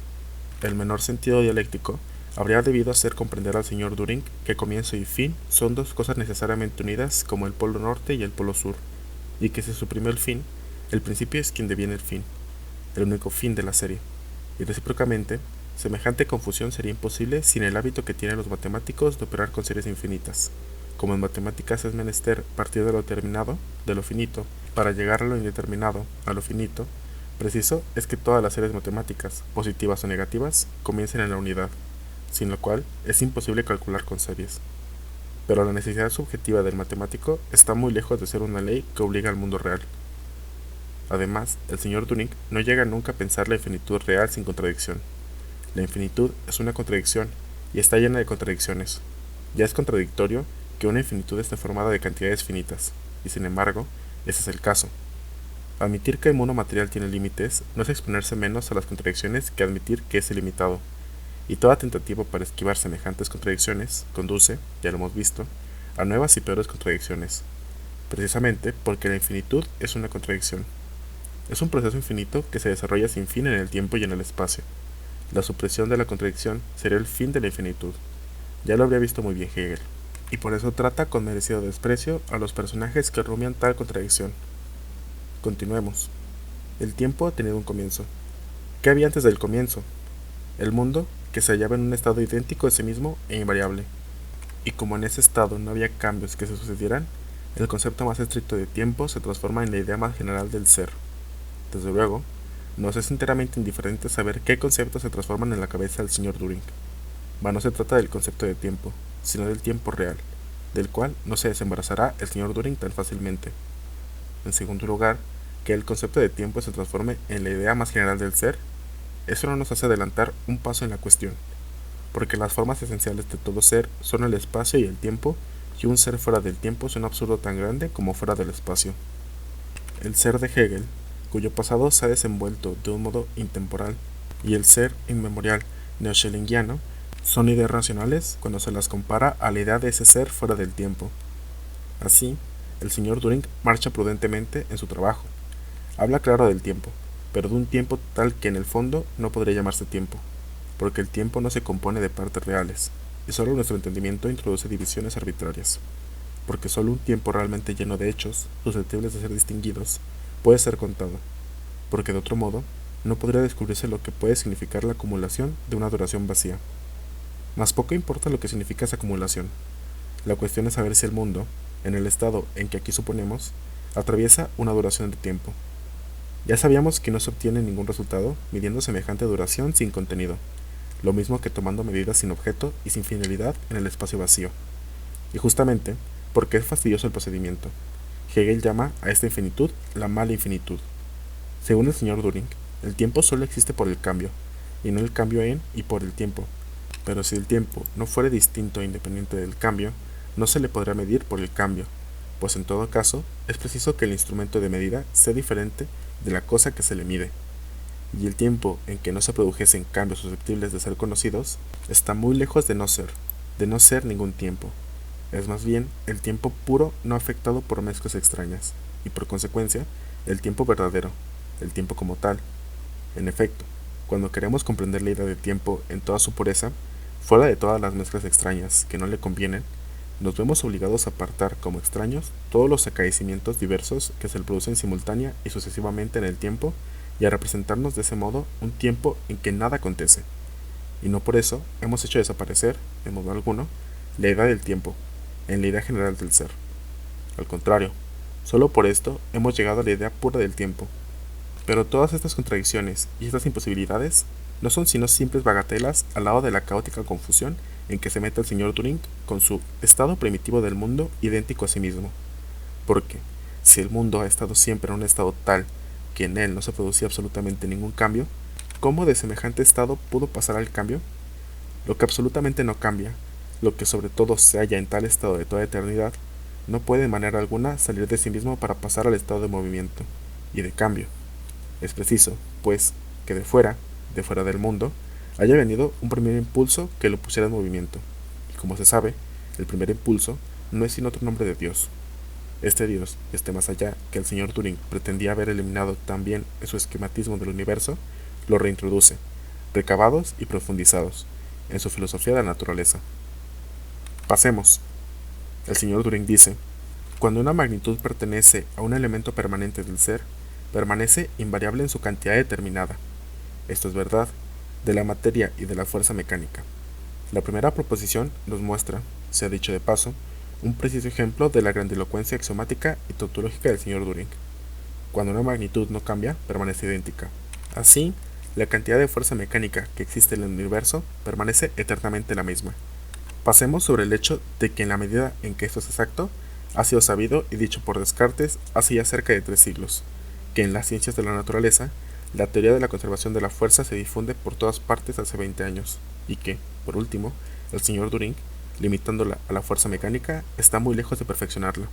El menor sentido dialéctico habría debido hacer comprender al señor Turing que comienzo y fin son dos cosas necesariamente unidas como el polo norte y el polo sur, y que si suprime el fin, el principio es quien deviene el fin, el único fin de la serie. Y recíprocamente, semejante confusión sería imposible sin el hábito que tienen los matemáticos de operar con series infinitas. Como en matemáticas es menester partir de lo determinado, de lo finito, para llegar a lo indeterminado, a lo finito, preciso es que todas las series matemáticas, positivas o negativas, comiencen en la unidad, sin lo cual es imposible calcular con series. Pero la necesidad subjetiva del matemático está muy lejos de ser una ley que obliga al mundo real. Además, el señor Turing no llega nunca a pensar la infinitud real sin contradicción. La infinitud es una contradicción y está llena de contradicciones. Ya es contradictorio que una infinitud esté formada de cantidades finitas, y sin embargo, ese es el caso. Admitir que el mundo material tiene límites no es exponerse menos a las contradicciones que admitir que es ilimitado, y toda tentativa para esquivar semejantes contradicciones conduce, ya lo hemos visto, a nuevas y peores contradicciones, precisamente porque la infinitud es una contradicción. Es un proceso infinito que se desarrolla sin fin en el tiempo y en el espacio. La supresión de la contradicción sería el fin de la infinitud. Ya lo habría visto muy bien Hegel, y por eso trata con merecido desprecio a los personajes que rumian tal contradicción. Continuemos. El tiempo ha tenido un comienzo. ¿Qué había antes del comienzo? El mundo, que se hallaba en un estado idéntico de sí mismo e invariable. Y como en ese estado no había cambios que se sucedieran, el concepto más estricto de tiempo se transforma en la idea más general del ser. Desde luego, nos es enteramente indiferente saber qué conceptos se transforman en la cabeza del señor Turing. No se trata del concepto de tiempo, sino del tiempo real, del cual no se desembarazará el señor Turing tan fácilmente. En segundo lugar, que el concepto de tiempo se transforme en la idea más general del ser, eso no nos hace adelantar un paso en la cuestión, porque las formas esenciales de todo ser son el espacio y el tiempo, y un ser fuera del tiempo es un absurdo tan grande como fuera del espacio. El ser de Hegel, cuyo pasado se ha desenvuelto de un modo intemporal, y el ser inmemorial neoschellingiano son ideas racionales cuando se las compara a la idea de ese ser fuera del tiempo. Así, el señor Turing marcha prudentemente en su trabajo. Habla claro del tiempo, pero de un tiempo tal que en el fondo no podría llamarse tiempo, porque el tiempo no se compone de partes reales, y solo nuestro entendimiento introduce divisiones arbitrarias, porque solo un tiempo realmente lleno de hechos, susceptibles de ser distinguidos, puede ser contado, porque de otro modo no podría descubrirse lo que puede significar la acumulación de una duración vacía. Mas poco importa lo que significa esa acumulación. La cuestión es saber si el mundo, en el estado en que aquí suponemos, atraviesa una duración de tiempo. Ya sabíamos que no se obtiene ningún resultado midiendo semejante duración sin contenido, lo mismo que tomando medidas sin objeto y sin finalidad en el espacio vacío. Y justamente, porque es fastidioso el procedimiento, Hegel llama a esta infinitud la mala infinitud. Según el señor Turing, el tiempo solo existe por el cambio, y no el cambio en y por el tiempo. Pero si el tiempo no fuera distinto e independiente del cambio, no se le podrá medir por el cambio, pues en todo caso es preciso que el instrumento de medida sea diferente de la cosa que se le mide, y el tiempo en que no se produjesen cambios susceptibles de ser conocidos está muy lejos de no ser ningún tiempo. Es más bien el tiempo puro no afectado por mezclas extrañas, y por consecuencia, el tiempo verdadero, el tiempo como tal. En efecto, cuando queremos comprender la idea de tiempo en toda su pureza, fuera de todas las mezclas extrañas que no le convienen, nos vemos obligados a apartar como extraños todos los acaecimientos diversos que se producen simultánea y sucesivamente en el tiempo y a representarnos de ese modo un tiempo en que nada acontece. Y no por eso hemos hecho desaparecer, de modo alguno, la idea del tiempo, en la idea general del ser. Al contrario, solo por esto hemos llegado a la idea pura del tiempo. Pero todas estas contradicciones y estas imposibilidades no son sino simples bagatelas al lado de la caótica confusión en que se mete el señor Turing con su estado primitivo del mundo idéntico a sí mismo. Porque, si el mundo ha estado siempre en un estado tal que en él no se producía absolutamente ningún cambio, ¿cómo de semejante estado pudo pasar al cambio? Lo que absolutamente no cambia, lo que sobre todo se halla en tal estado de toda eternidad, no puede de manera alguna salir de sí mismo para pasar al estado de movimiento y de cambio. Es preciso, pues, que de fuera del mundo, haya venido un primer impulso que lo pusiera en movimiento, y como se sabe, el primer impulso no es sino otro nombre de Dios. Este Dios, más allá que el señor Turing pretendía haber eliminado también en su esquematismo del universo, lo reintroduce, recabados y profundizados, en su filosofía de la naturaleza. Pasemos. El señor Turing dice, cuando una magnitud pertenece a un elemento permanente del ser, permanece invariable en su cantidad determinada. Esto es verdad de la materia y de la fuerza mecánica. La primera proposición nos muestra, se ha dicho de paso, un preciso ejemplo de la grandilocuencia axiomática y tautológica del señor Turing. Cuando una magnitud no cambia, permanece idéntica. Así, la cantidad de fuerza mecánica que existe en el universo permanece eternamente la misma. Pasemos sobre el hecho de que en la medida en que esto es exacto, ha sido sabido y dicho por Descartes hace ya cerca de 3 siglos, que en las ciencias de la naturaleza, la teoría de la conservación de la fuerza se difunde por todas partes hace 20 años, y que, por último, el señor Turing, limitándola a la fuerza mecánica, está muy lejos de perfeccionarla.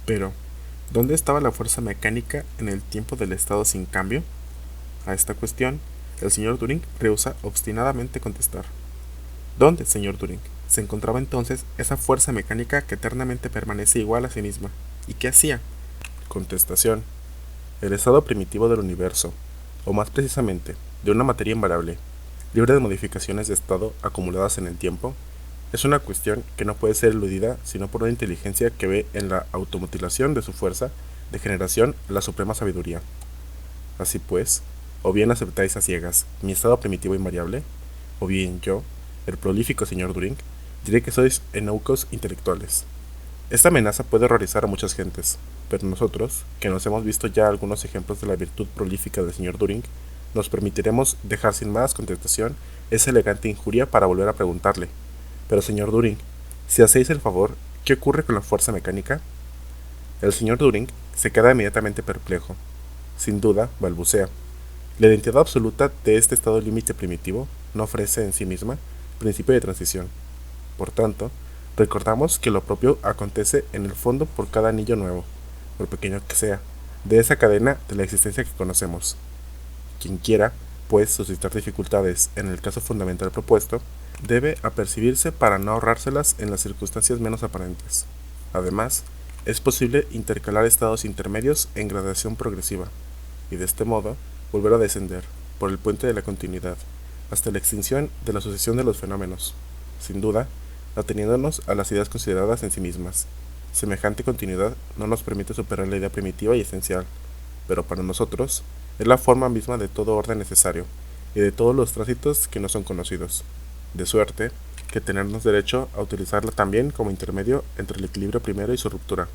Pero, ¿dónde estaba la fuerza mecánica en el tiempo del estado sin cambio? A esta cuestión, el señor Turing rehúsa obstinadamente contestar. ¿Dónde, señor Turing, se encontraba entonces esa fuerza mecánica que eternamente permanece igual a sí misma? ¿Y qué hacía? Contestación. El estado primitivo del universo, o más precisamente, de una materia invariable, libre de modificaciones de estado acumuladas en el tiempo, es una cuestión que no puede ser eludida sino por una inteligencia que ve en la automutilación de su fuerza de generación la suprema sabiduría. Así pues, o bien aceptáis a ciegas mi estado primitivo invariable, o bien yo, el prolífico señor Turing, diré que sois eneucos intelectuales. Esta amenaza puede horrorizar a muchas gentes, pero nosotros, que nos hemos visto ya algunos ejemplos de la virtud prolífica del señor Turing, nos permitiremos dejar sin más contestación esa elegante injuria para volver a preguntarle. Pero señor Turing, si hacéis el favor, ¿qué ocurre con la fuerza mecánica? El señor Turing se queda inmediatamente perplejo. Sin duda, balbucea. La identidad absoluta de este estado límite primitivo no ofrece en sí misma principio de transición. Por tanto, recordamos que lo propio acontece en el fondo por cada anillo nuevo, por pequeño que sea, de esa cadena de la existencia que conocemos. Quien quiera, pues, suscitar dificultades en el caso fundamental propuesto, debe apercibirse para no ahorrárselas en las circunstancias menos aparentes. Además, es posible intercalar estados intermedios en gradación progresiva, y de este modo volver a descender, por el puente de la continuidad, hasta la extinción de la sucesión de los fenómenos, sin duda, ateniéndonos a las ideas consideradas en sí mismas. Semejante continuidad no nos permite superar la idea primitiva y esencial, pero para nosotros es la forma misma de todo orden necesario y de todos los tránsitos que no son conocidos, de suerte que tenemos derecho a utilizarla también como intermedio entre el equilibrio primero y su ruptura.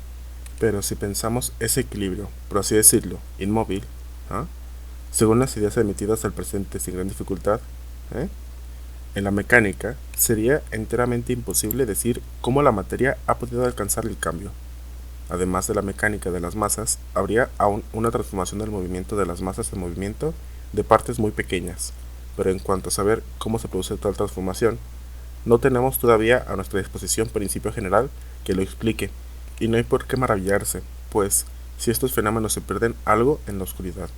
Pero si pensamos ese equilibrio, por así decirlo, inmóvil, según las ideas admitidas al presente sin gran dificultad, en la mecánica sería enteramente imposible decir cómo la materia ha podido alcanzar el cambio. Además de la mecánica de las masas, habría aún una transformación del movimiento de las masas en movimiento de partes muy pequeñas, pero en cuanto a saber cómo se produce tal transformación, No tenemos todavía a nuestra disposición principio general que lo explique, y no hay por qué maravillarse, pues, si estos fenómenos se pierden algo en la oscuridad.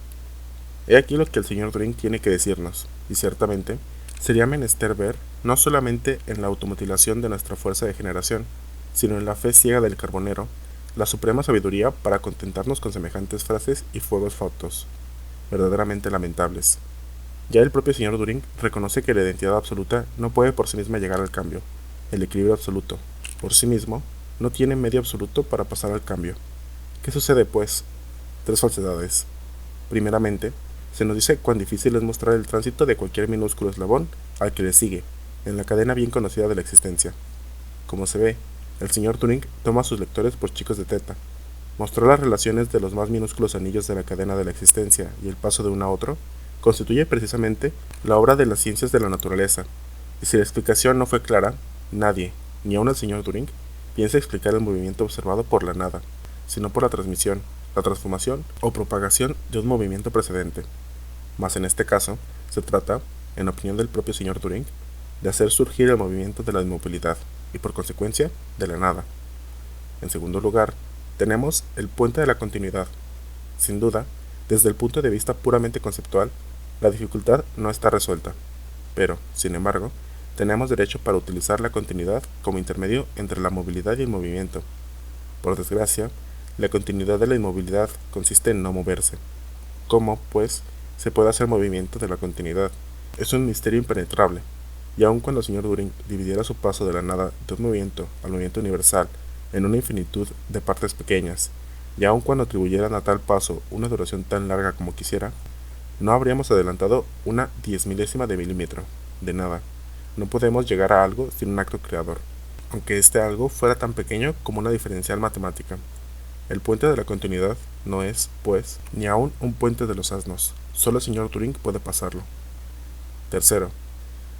He aquí lo que el señor Turing tiene que decirnos, y ciertamente sería menester ver no solamente en la automutilación de nuestra fuerza de generación, sino en la fe ciega del carbonero, la suprema sabiduría para contentarnos con semejantes frases y fuegos fautos, verdaderamente lamentables. Ya el propio señor Turing reconoce que la identidad absoluta no puede por sí misma llegar al cambio. El equilibrio absoluto, por sí mismo, no tiene medio absoluto para pasar al cambio. ¿Qué sucede, pues? Tres falsedades. Primeramente, se nos dice cuán difícil es mostrar el tránsito de cualquier minúsculo eslabón al que le sigue, en la cadena bien conocida de la existencia. Como se ve, el señor Turing toma a sus lectores por chicos de teta. Mostró las relaciones de los más minúsculos anillos de la cadena de la existencia y el paso de uno a otro, constituye precisamente la obra de las ciencias de la naturaleza, y si la explicación no fue clara, nadie, ni aun el señor Turing, piensa explicar el movimiento observado por la nada, sino por la transmisión, la transformación o propagación de un movimiento precedente. Mas en este caso, se trata, en opinión del propio señor Turing, de hacer surgir el movimiento de la inmovilidad, y por consecuencia, de la nada. En segundo lugar, tenemos el puente de la continuidad. Sin duda, desde el punto de vista puramente conceptual, la dificultad no está resuelta, pero, sin embargo, tenemos derecho para utilizar la continuidad como intermedio entre la movilidad y el movimiento. Por desgracia, la continuidad de la inmovilidad consiste en no moverse. ¿Cómo, pues, se puede hacer movimiento de la continuidad? Es un misterio impenetrable, y aun cuando el señor Turing dividiera su paso de la nada de un movimiento al movimiento universal en una infinitud de partes pequeñas, y aun cuando atribuyeran a tal paso una duración tan larga como quisiera, no habríamos adelantado una 10 milésima de milímetro, de nada. No podemos llegar a algo sin un acto creador, aunque este algo fuera tan pequeño como una diferencial matemática. El puente de la continuidad no es, pues, ni aún un puente de los asnos. Solo el señor Turing puede pasarlo. Tercero,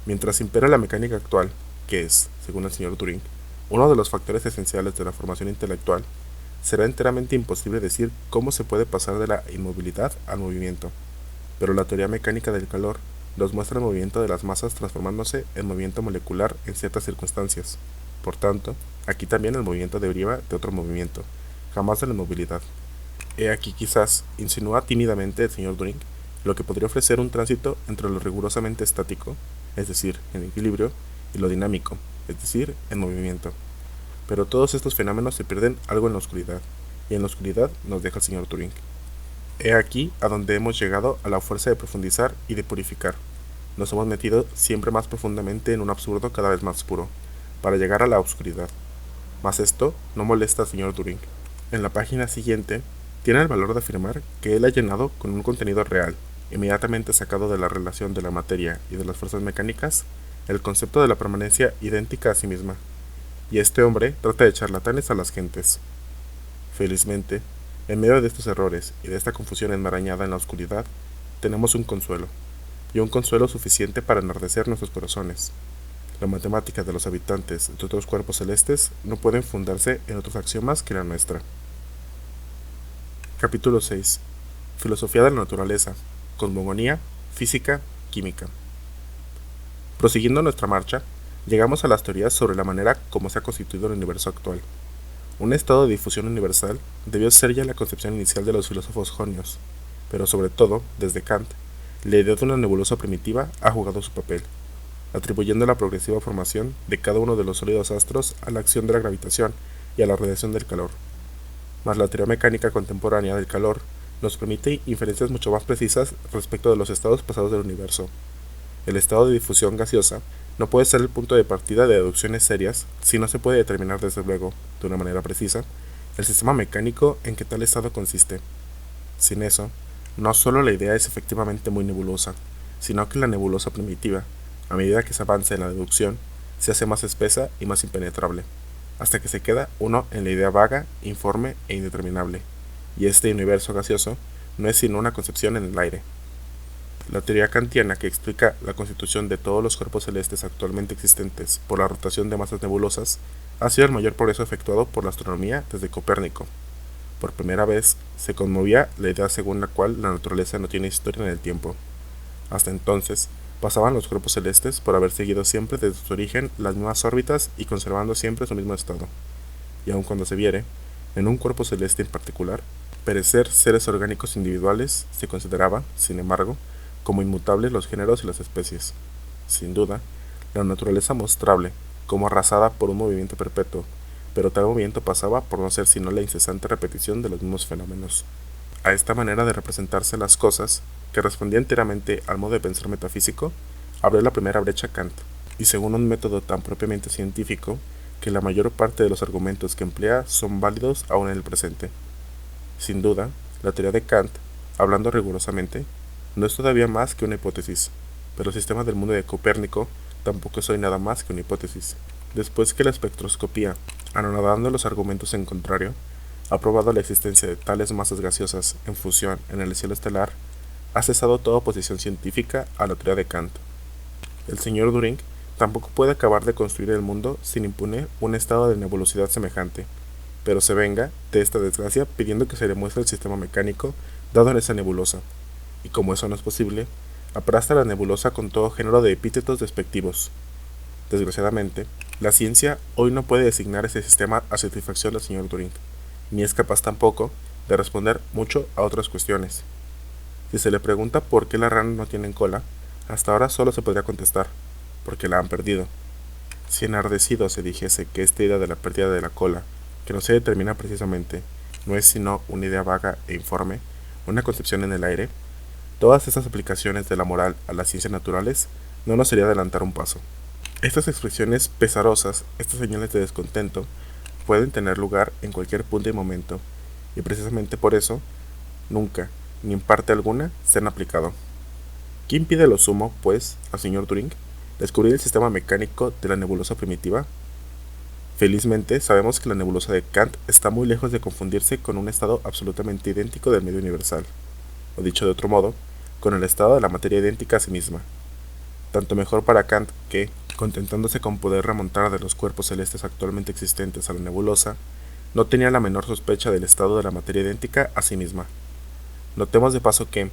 mientras impera la mecánica actual, que es, según el señor Turing, uno de los factores esenciales de la formación intelectual, será enteramente imposible decir cómo se puede pasar de la inmovilidad al movimiento. Pero la teoría mecánica del calor nos muestra el movimiento de las masas transformándose en movimiento molecular en ciertas circunstancias. Por tanto, aquí también el movimiento deriva de otro movimiento, jamás de la inmovilidad. He aquí quizás, insinúa tímidamente el señor Turing, lo que podría ofrecer un tránsito entre lo rigurosamente estático, es decir, en equilibrio, y lo dinámico, es decir, en movimiento. Pero todos estos fenómenos se pierden algo en la oscuridad, y en la oscuridad nos deja el señor Turing. He aquí a donde hemos llegado a la fuerza de profundizar y de purificar. Nos hemos metido siempre más profundamente en un absurdo cada vez más puro, para llegar a la oscuridad. Mas esto no molesta al señor Turing. En la página siguiente, tiene el valor de afirmar que él ha llenado con un contenido real, inmediatamente sacado de la relación de la materia y de las fuerzas mecánicas, el concepto de la permanencia idéntica a sí misma. Y este hombre trata de charlatanes a las gentes. Felizmente, en medio de estos errores y de esta confusión enmarañada en la oscuridad, tenemos un consuelo, y un consuelo suficiente para enardecer nuestros corazones. La matemática de los habitantes de otros cuerpos celestes no pueden fundarse en otros axiomas que la nuestra. Capítulo 6. Filosofía de la naturaleza, cosmogonía, física, química. Prosiguiendo nuestra marcha, llegamos a las teorías sobre la manera como se ha constituido el universo actual. Un estado de difusión universal debió ser ya la concepción inicial de los filósofos jonios, pero sobre todo, desde Kant, la idea de una nebulosa primitiva ha jugado su papel, atribuyendo la progresiva formación de cada uno de los sólidos astros a la acción de la gravitación y a la radiación del calor. Mas la teoría mecánica contemporánea del calor nos permite inferencias mucho más precisas respecto de los estados pasados del universo. El estado de difusión gaseosa no puede ser el punto de partida de deducciones serias si no se puede determinar desde luego, de una manera precisa, el sistema mecánico en que tal estado consiste. Sin eso, no solo la idea es efectivamente muy nebulosa, sino que la nebulosa primitiva, a medida que se avanza en la deducción, se hace más espesa y más impenetrable, hasta que se queda uno en la idea vaga, informe e indeterminable, y este universo gaseoso no es sino una concepción en el aire. La teoría kantiana que explica la constitución de todos los cuerpos celestes actualmente existentes por la rotación de masas nebulosas ha sido el mayor progreso efectuado por la astronomía desde Copérnico. Por primera vez se conmovía la idea según la cual la naturaleza no tiene historia en el tiempo. Hasta entonces, Pasaban los cuerpos celestes por haber seguido siempre desde su origen las mismas órbitas y conservando siempre su mismo estado. Y aun cuando se viere, en un cuerpo celeste en particular, perecer seres orgánicos individuales, se consideraba, sin embargo, como inmutables los géneros y las especies. Sin duda, la naturaleza mostrable, como arrasada por un movimiento perpetuo, pero tal movimiento pasaba por no ser sino la incesante repetición de los mismos fenómenos. A esta manera de representarse las cosas, que respondía enteramente al modo de pensar metafísico, abrió la primera brecha Kant, y según un método tan propiamente científico, que la mayor parte de los argumentos que emplea son válidos aún en el presente. Sin duda, la teoría de Kant, hablando rigurosamente, no es todavía más que una hipótesis, pero el sistema del mundo de Copérnico tampoco es hoy nada más que una hipótesis. Después que la espectroscopía, anonadando los argumentos en contrario, ha probado la existencia de tales masas gaseosas en fusión en el cielo estelar, ha cesado toda oposición científica a la teoría de Kant. El señor Düring tampoco puede acabar de construir el mundo sin imponer un estado de nebulosidad semejante, pero se venga de esta desgracia pidiendo que se le muestre el sistema mecánico dado en esa nebulosa, y como eso no es posible, aplasta la nebulosa con todo género de epítetos despectivos. Desgraciadamente, la ciencia hoy no puede designar ese sistema a satisfacción del señor Düring, ni es capaz tampoco de responder mucho a otras cuestiones. Si se le pregunta por qué las ranas no tienen cola, hasta ahora solo se podría contestar, porque la han perdido. Si enardecido se dijese que esta idea de la pérdida de la cola, que no se determina precisamente, no es sino una idea vaga e informe, una concepción en el aire, todas estas aplicaciones de la moral a las ciencias naturales no nos sería adelantar un paso. Estas expresiones pesarosas, estas señales de descontento, pueden tener lugar en cualquier punto y momento, y precisamente por eso, nunca, ni en parte alguna, se han aplicado. ¿Qué impide lo sumo, pues, al señor Düring descubrir el sistema mecánico de la nebulosa primitiva? Felizmente, sabemos que la nebulosa de Kant está muy lejos de confundirse con un estado absolutamente idéntico del medio universal, o dicho de otro modo, con el estado de la materia idéntica a sí misma. Tanto mejor para Kant que, contentándose con poder remontar de los cuerpos celestes actualmente existentes a la nebulosa, no tenía la menor sospecha del estado de la materia idéntica a sí misma. Notemos de paso que,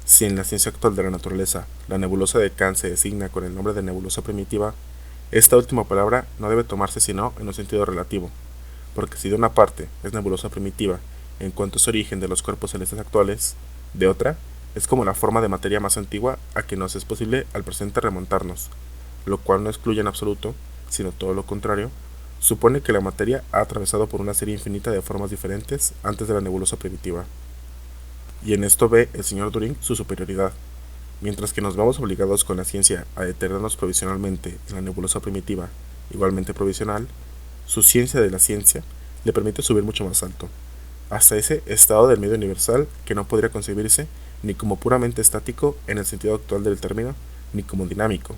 si en la ciencia actual de la naturaleza la nebulosa de Kant se designa con el nombre de nebulosa primitiva, esta última palabra no debe tomarse sino en un sentido relativo, porque si de una parte es nebulosa primitiva en cuanto a su origen de los cuerpos celestes actuales, de otra es como la forma de materia más antigua a que nos es posible al presente remontarnos, lo cual no excluye en absoluto, sino todo lo contrario, supone que la materia ha atravesado por una serie infinita de formas diferentes antes de la nebulosa primitiva. Y en esto ve el señor Düring su superioridad. Mientras que nos vemos obligados con la ciencia a detenernos provisionalmente en la nebulosa primitiva, igualmente provisional, su ciencia de la ciencia le permite subir mucho más alto, hasta ese estado del medio universal que no podría concebirse ni como puramente estático en el sentido actual del término, ni como dinámico.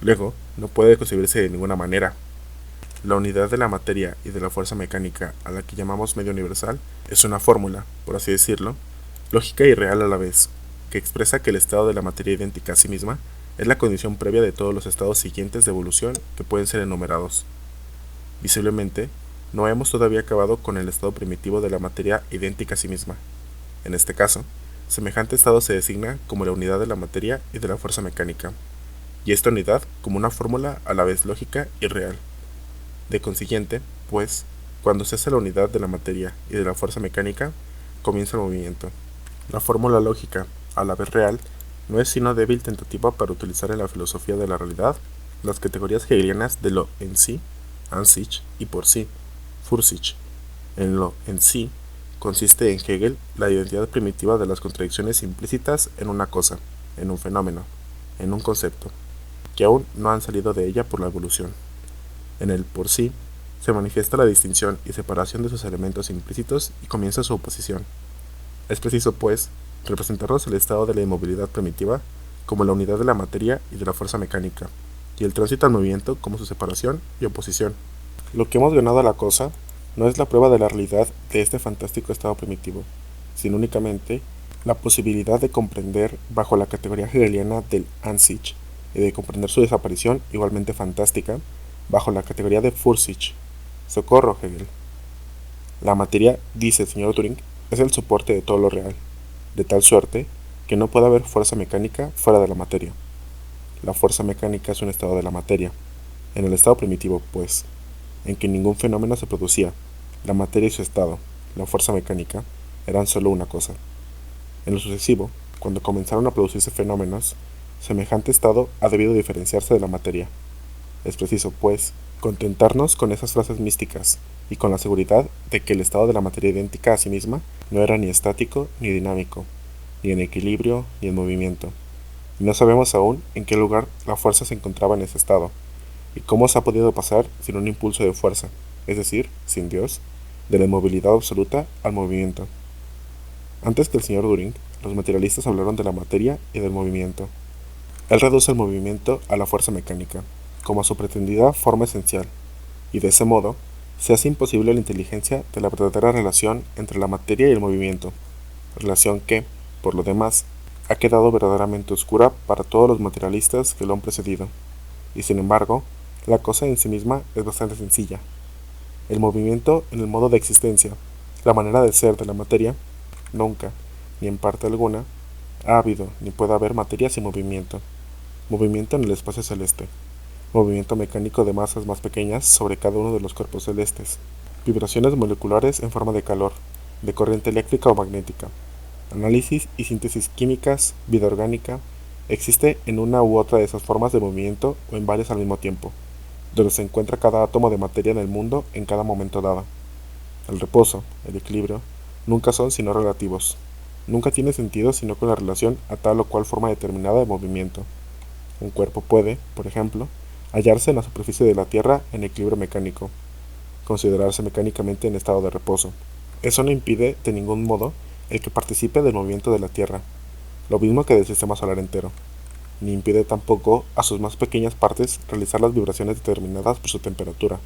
Luego, no puede concebirse de ninguna manera. La unidad de la materia y de la fuerza mecánica a la que llamamos medio universal es una fórmula, por así decirlo, lógica y real a la vez, que expresa que el estado de la materia idéntica a sí misma es la condición previa de todos los estados siguientes de evolución que pueden ser enumerados. Visiblemente, no hemos todavía acabado con el estado primitivo de la materia idéntica a sí misma. En este caso, semejante estado se designa como la unidad de la materia y de la fuerza mecánica, y esta unidad como una fórmula a la vez lógica y real. De consiguiente, pues, cuando cesa la unidad de la materia y de la fuerza mecánica, comienza el movimiento. La fórmula lógica, a la vez real, no es sino débil tentativa para utilizar en la filosofía de la realidad las categorías hegelianas de lo en sí, an sich, y por sí, für sich. En lo en sí consiste en Hegel la identidad primitiva de las contradicciones implícitas en una cosa, en un fenómeno, en un concepto, que aún no han salido de ella por la evolución. En el por sí se manifiesta la distinción y separación de sus elementos implícitos y comienza su oposición. Es preciso, pues, representarnos el estado de la inmovilidad primitiva como la unidad de la materia y de la fuerza mecánica, y el tránsito al movimiento como su separación y oposición. Lo que hemos ganado a la cosa no es la prueba de la realidad de este fantástico estado primitivo, sino únicamente la posibilidad de comprender bajo la categoría hegeliana del an sich y de comprender su desaparición igualmente fantástica bajo la categoría de für sich. Socorro, Hegel. La materia, dice el señor Düring, es el soporte de todo lo real, de tal suerte que no puede haber fuerza mecánica fuera de la materia. La fuerza mecánica es un estado de la materia. En el estado primitivo, pues, en que ningún fenómeno se producía, la materia y su estado, la fuerza mecánica, eran solo una cosa. En lo sucesivo, cuando comenzaron a producirse fenómenos, semejante estado ha debido diferenciarse de la materia. Es preciso, pues, contentarnos con esas frases místicas y con la seguridad de que el estado de la materia idéntica a sí misma no era ni estático ni dinámico, ni en equilibrio ni en movimiento. Y no sabemos aún en qué lugar la fuerza se encontraba en ese estado, y cómo se ha podido pasar sin un impulso de fuerza, es decir, sin Dios, de la inmovilidad absoluta al movimiento. Antes que el señor Düring, los materialistas hablaron de la materia y del movimiento. Él reduce el movimiento a la fuerza mecánica, como a su pretendida forma esencial, y de ese modo se hace imposible la inteligencia de la verdadera relación entre la materia y el movimiento, relación que, por lo demás, ha quedado verdaderamente oscura para todos los materialistas que lo han precedido, y sin embargo, la cosa en sí misma es bastante sencilla. El movimiento en el modo de existencia, la manera de ser de la materia, nunca, ni en parte alguna, ha habido ni puede haber materia sin movimiento. Movimiento en el espacio celeste, movimiento mecánico de masas más pequeñas sobre cada uno de los cuerpos celestes, vibraciones moleculares en forma de calor, de corriente eléctrica o magnética, análisis y síntesis químicas, vida orgánica, existe en una u otra de esas formas de movimiento o en varias al mismo tiempo, donde se encuentra cada átomo de materia en el mundo en cada momento dado. El reposo, el equilibrio, nunca son sino relativos. Nunca tiene sentido sino con la relación a tal o cual forma determinada de movimiento. Un cuerpo puede, por ejemplo, hallarse en la superficie de la Tierra en equilibrio mecánico, considerarse mecánicamente en estado de reposo. Eso no impide, de ningún modo, el que participe del movimiento de la Tierra, lo mismo que del sistema solar entero, ni impide tampoco a sus más pequeñas partes realizar las vibraciones determinadas por su temperatura,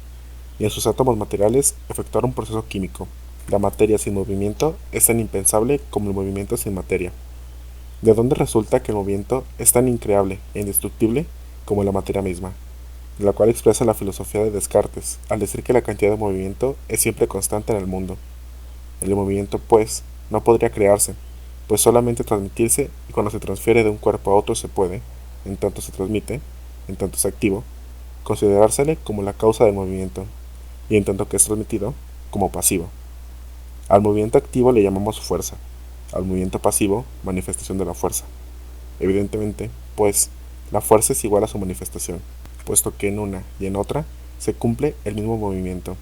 ni a sus átomos materiales efectuar un proceso químico. La materia sin movimiento es tan impensable como el movimiento sin materia. ¿De dónde resulta que el movimiento es tan increable e indestructible como la materia misma? De la cual expresa la filosofía de Descartes, al decir que la cantidad de movimiento es siempre constante en el mundo. El movimiento, pues, no podría crearse, pues solamente transmitirse, y cuando se transfiere de un cuerpo a otro se puede, en tanto se transmite, en tanto es activo, considerársele como la causa del movimiento, y en tanto que es transmitido, como pasivo. Al movimiento activo le llamamos fuerza, al movimiento pasivo, manifestación de la fuerza. Evidentemente, pues, la fuerza es igual a su manifestación, puesto que en una y en otra se cumple el mismo movimiento.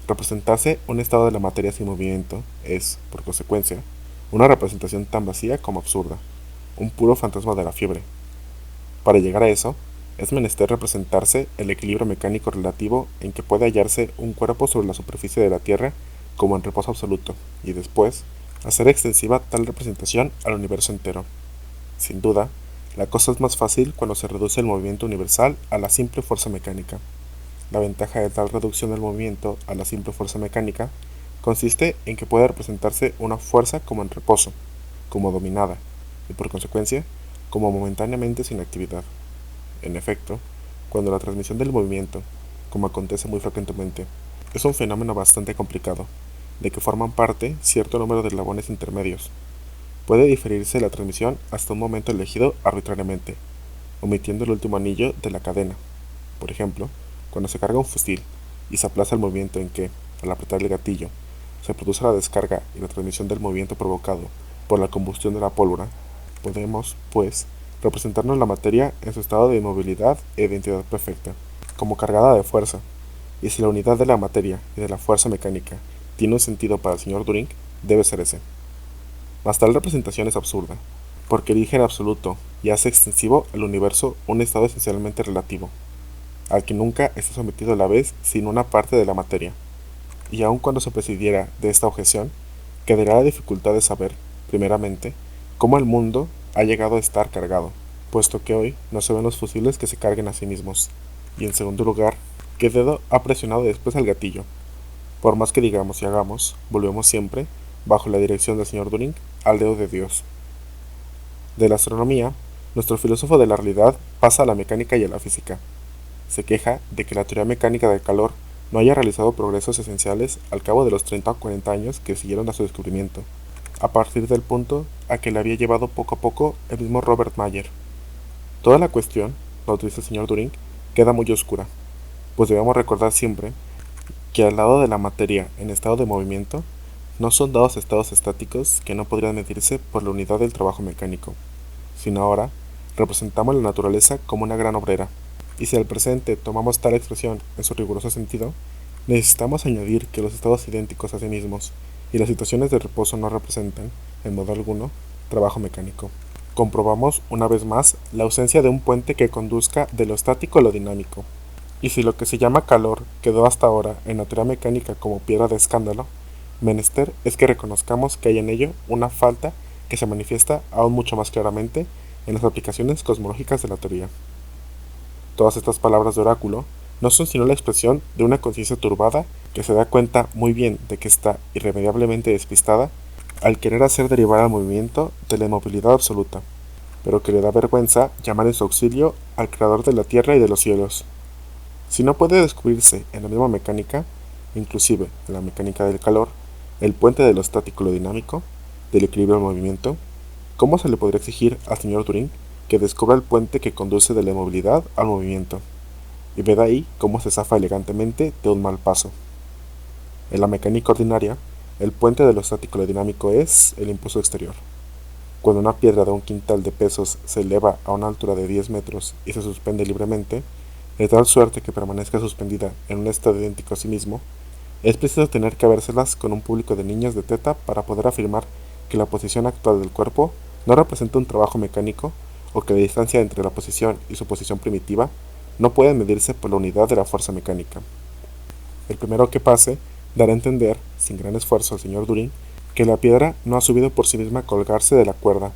Representarse un estado de la materia sin movimiento es, por consecuencia, una representación tan vacía como absurda, un puro fantasma de la fiebre. Para llegar a eso, es menester representarse el equilibrio mecánico relativo en que puede hallarse un cuerpo sobre la superficie de la Tierra como en reposo absoluto, y después, hacer extensiva tal representación al universo entero. Sin duda, la cosa es más fácil cuando se reduce el movimiento universal a la simple fuerza mecánica. La ventaja de tal reducción del movimiento a la simple fuerza mecánica consiste en que puede representarse una fuerza como en reposo, como dominada, y por consecuencia, como momentáneamente sin actividad. En efecto, cuando la transmisión del movimiento, como acontece muy frecuentemente, es un fenómeno bastante complicado, de que forman parte cierto número de eslabones intermedios, puede diferirse la transmisión hasta un momento elegido arbitrariamente, omitiendo el último anillo de la cadena. Por ejemplo, cuando se carga un fusil y se aplaza el movimiento en que, al apretar el gatillo, se produce la descarga y la transmisión del movimiento provocado por la combustión de la pólvora, podemos, pues, representarnos la materia en su estado de inmovilidad e identidad perfecta, como cargada de fuerza, y si la unidad de la materia y de la fuerza mecánica tiene un sentido para el señor Düring, debe ser ese. Mas tal representación es absurda, porque erige en absoluto y hace extensivo al universo un estado esencialmente relativo, al que nunca está sometido a la vez sin una parte de la materia. Y aun cuando se presidiera de esta objeción, quedaría la dificultad de saber, primeramente, cómo el mundo ha llegado a estar cargado, puesto que hoy no se ven los fusiles que se carguen a sí mismos, y en segundo lugar, qué dedo ha presionado después el gatillo. Por más que digamos y hagamos, volvemos siempre, bajo la dirección del señor Düring, al dedo de Dios. De la astronomía, nuestro filósofo de la realidad pasa a la mecánica y a la física. Se queja de que la teoría mecánica del calor no haya realizado progresos esenciales al cabo de los 30 o 40 años que siguieron a su descubrimiento, a partir del punto a que le había llevado poco a poco el mismo Robert Mayer. Toda la cuestión, lo utiliza el señor Turing, queda muy oscura, pues debemos recordar siempre que al lado de la materia en estado de movimiento, no son dados estados estáticos que no podrían medirse por la unidad del trabajo mecánico, sino ahora representamos la naturaleza como una gran obrera, y si al presente tomamos tal expresión en su riguroso sentido, necesitamos añadir que los estados idénticos a sí mismos y las situaciones de reposo no representan, en modo alguno, trabajo mecánico. Comprobamos una vez más la ausencia de un puente que conduzca de lo estático a lo dinámico. Y si lo que se llama calor quedó hasta ahora en la teoría mecánica como piedra de escándalo, menester es que reconozcamos que hay en ello una falta que se manifiesta aún mucho más claramente en las aplicaciones cosmológicas de la teoría. Todas estas palabras de oráculo no son sino la expresión de una conciencia turbada que se da cuenta muy bien de que está irremediablemente despistada al querer hacer derivar al movimiento de la inmovilidad absoluta, pero que le da vergüenza llamar en su auxilio al creador de la tierra y de los cielos. Si no puede descubrirse en la misma mecánica, inclusive en la mecánica del calor, el puente de lo estático y lo dinámico, del equilibrio al movimiento, ¿cómo se le podría exigir al señor Turing que descubra el puente que conduce de la inmovilidad al movimiento? Y ve de ahí cómo se zafa elegantemente de un mal paso. En la mecánica ordinaria, el puente de lo estático y lo dinámico es el impulso exterior. Cuando una piedra de un quintal de pesos se eleva a una altura de 10 metros y se suspende libremente, de tal suerte que permanezca suspendida en un estado idéntico a sí mismo, es preciso tener que habérselas con un público de niños de teta para poder afirmar que la posición actual del cuerpo no representa un trabajo mecánico o que la distancia entre la posición y su posición primitiva no puede medirse por la unidad de la fuerza mecánica. El primero que pase dará a entender, sin gran esfuerzo al señor Turing, que la piedra no ha subido por sí misma a colgarse de la cuerda,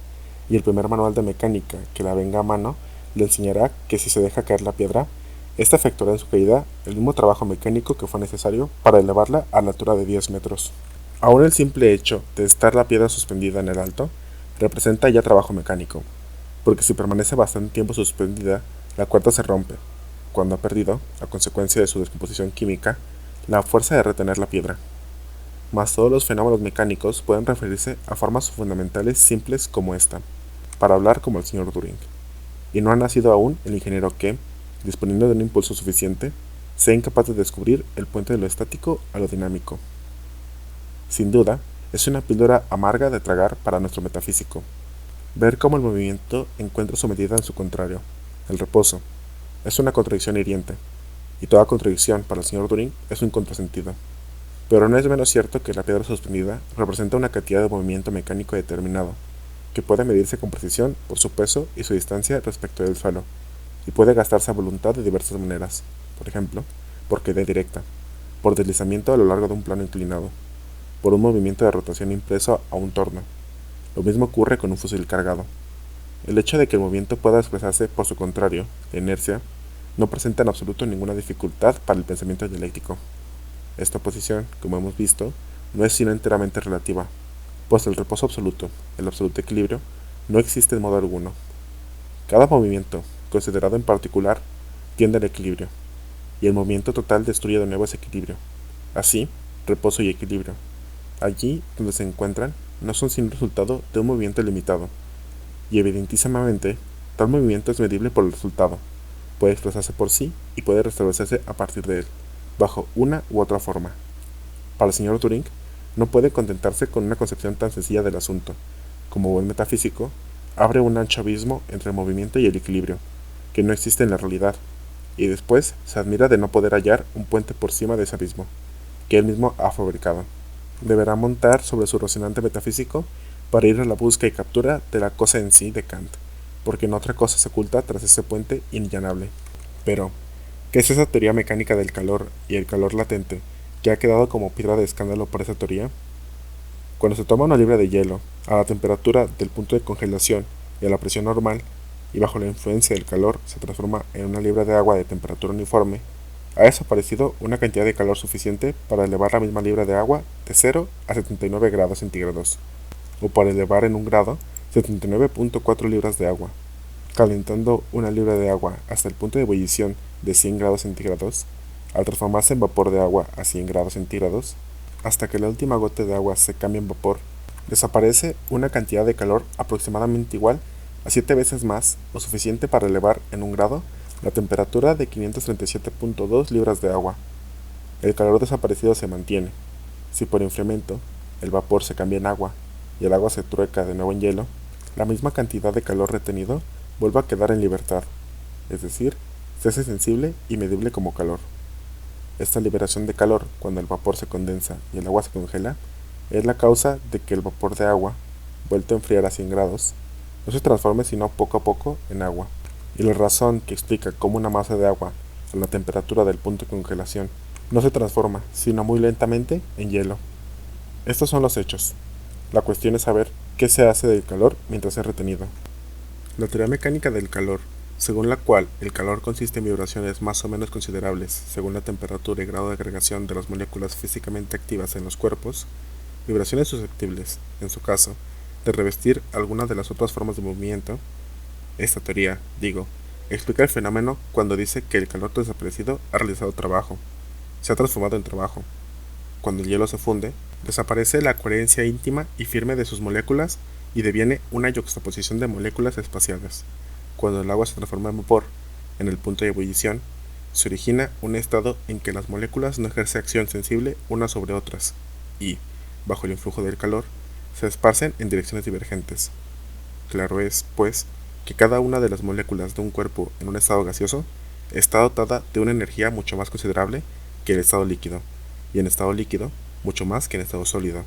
y el primer manual de mecánica que la venga a mano le enseñará que si se deja caer la piedra, esta efectuará en su caída el mismo trabajo mecánico que fue necesario para elevarla a la altura de 10 metros. Aún el simple hecho de estar la piedra suspendida en el alto representa ya trabajo mecánico, porque si permanece bastante tiempo suspendida, la cuerda se rompe, cuando ha perdido, a consecuencia de su descomposición química, la fuerza de retener la piedra. Mas todos los fenómenos mecánicos pueden referirse a formas fundamentales simples como esta, para hablar como el señor Turing. Y no ha nacido aún el ingeniero que, disponiendo de un impulso suficiente, sea incapaz de descubrir el puente de lo estático a lo dinámico. Sin duda, es una píldora amarga de tragar para nuestro metafísico. Ver cómo el movimiento encuentra su medida en su contrario, el reposo, es una contradicción hiriente, y toda contradicción para el señor Turing es un contrasentido. Pero no es menos cierto que la piedra suspendida representa una cantidad de movimiento mecánico determinado, que puede medirse con precisión por su peso y su distancia respecto del suelo, y puede gastarse a voluntad de diversas maneras, por ejemplo, por caída directa, por deslizamiento a lo largo de un plano inclinado, por un movimiento de rotación impreso a un torno. Lo mismo ocurre con un fusil cargado. El hecho de que el movimiento pueda expresarse por su contrario, la inercia, no presenta en absoluto ninguna dificultad para el pensamiento dialéctico. Esta oposición, como hemos visto, no es sino enteramente relativa, pues el reposo absoluto, el absoluto equilibrio, no existe en modo alguno. Cada movimiento, considerado en particular, tiende al equilibrio, y el movimiento total destruye de nuevo ese equilibrio. Así, reposo y equilibrio, allí donde se encuentran, no son sino resultado de un movimiento limitado, y evidentísimamente, tal movimiento es medible por el resultado, puede expresarse por sí y puede restablecerse a partir de él, bajo una u otra forma. Para el señor Turing, no puede contentarse con una concepción tan sencilla del asunto. Como buen metafísico, abre un ancho abismo entre el movimiento y el equilibrio, que no existe en la realidad, y después se admira de no poder hallar un puente por cima de ese abismo, que él mismo ha fabricado. Deberá montar sobre su Rocinante metafísico para ir a la búsqueda y captura de la cosa en sí de Kant, porque no otra cosa se oculta tras ese puente inallanable. Pero, ¿qué es esa teoría mecánica del calor y el calor latente que ha quedado como piedra de escándalo por esa teoría? Cuando se toma una libra de hielo a la temperatura del punto de congelación y a la presión normal, y bajo la influencia del calor se transforma en una libra de agua de temperatura uniforme, ha desaparecido una cantidad de calor suficiente para elevar la misma libra de agua de 0 a 79 grados centígrados, o para elevar en un grado 79.4 libras de agua. Calentando una libra de agua hasta el punto de ebullición de 100 grados centígrados, al transformarse en vapor de agua a 100 grados centígrados, hasta que la última gota de agua se cambia en vapor, desaparece una cantidad de calor aproximadamente igual a 7 veces más o suficiente para elevar en 1 grado la temperatura de 537.2 libras de agua. El calor desaparecido se mantiene. Si por enfriamiento el vapor se cambia en agua y el agua se trueca de nuevo en hielo, la misma cantidad de calor retenido vuelve a quedar en libertad, es decir, se hace sensible y medible como calor. Esta liberación de calor, cuando el vapor se condensa y el agua se congela, es la causa de que el vapor de agua, vuelto a enfriar a 100 grados, no se transforme sino poco a poco en agua. Y la razón que explica cómo una masa de agua a la temperatura del punto de congelación no se transforma, sino muy lentamente, en hielo. Estos son los hechos. La cuestión es saber qué se hace del calor mientras es retenido. La teoría mecánica del calor, según la cual el calor consiste en vibraciones más o menos considerables según la temperatura y grado de agregación de las moléculas físicamente activas en los cuerpos, vibraciones susceptibles, en su caso, de revestir alguna de las otras formas de movimiento. Esta teoría, explica el fenómeno cuando dice que el calor desaparecido ha realizado trabajo, se ha transformado en trabajo. Cuando el hielo se funde, desaparece la coherencia íntima y firme de sus moléculas y deviene una yuxtaposición de moléculas espaciadas. Cuando el agua se transforma en vapor, en el punto de ebullición, se origina un estado en que las moléculas no ejercen acción sensible unas sobre otras y, bajo el influjo del calor, se esparcen en direcciones divergentes. Claro es, pues, que cada una de las moléculas de un cuerpo en un estado gaseoso está dotada de una energía mucho más considerable que el estado líquido, y en estado líquido mucho más que en estado sólido.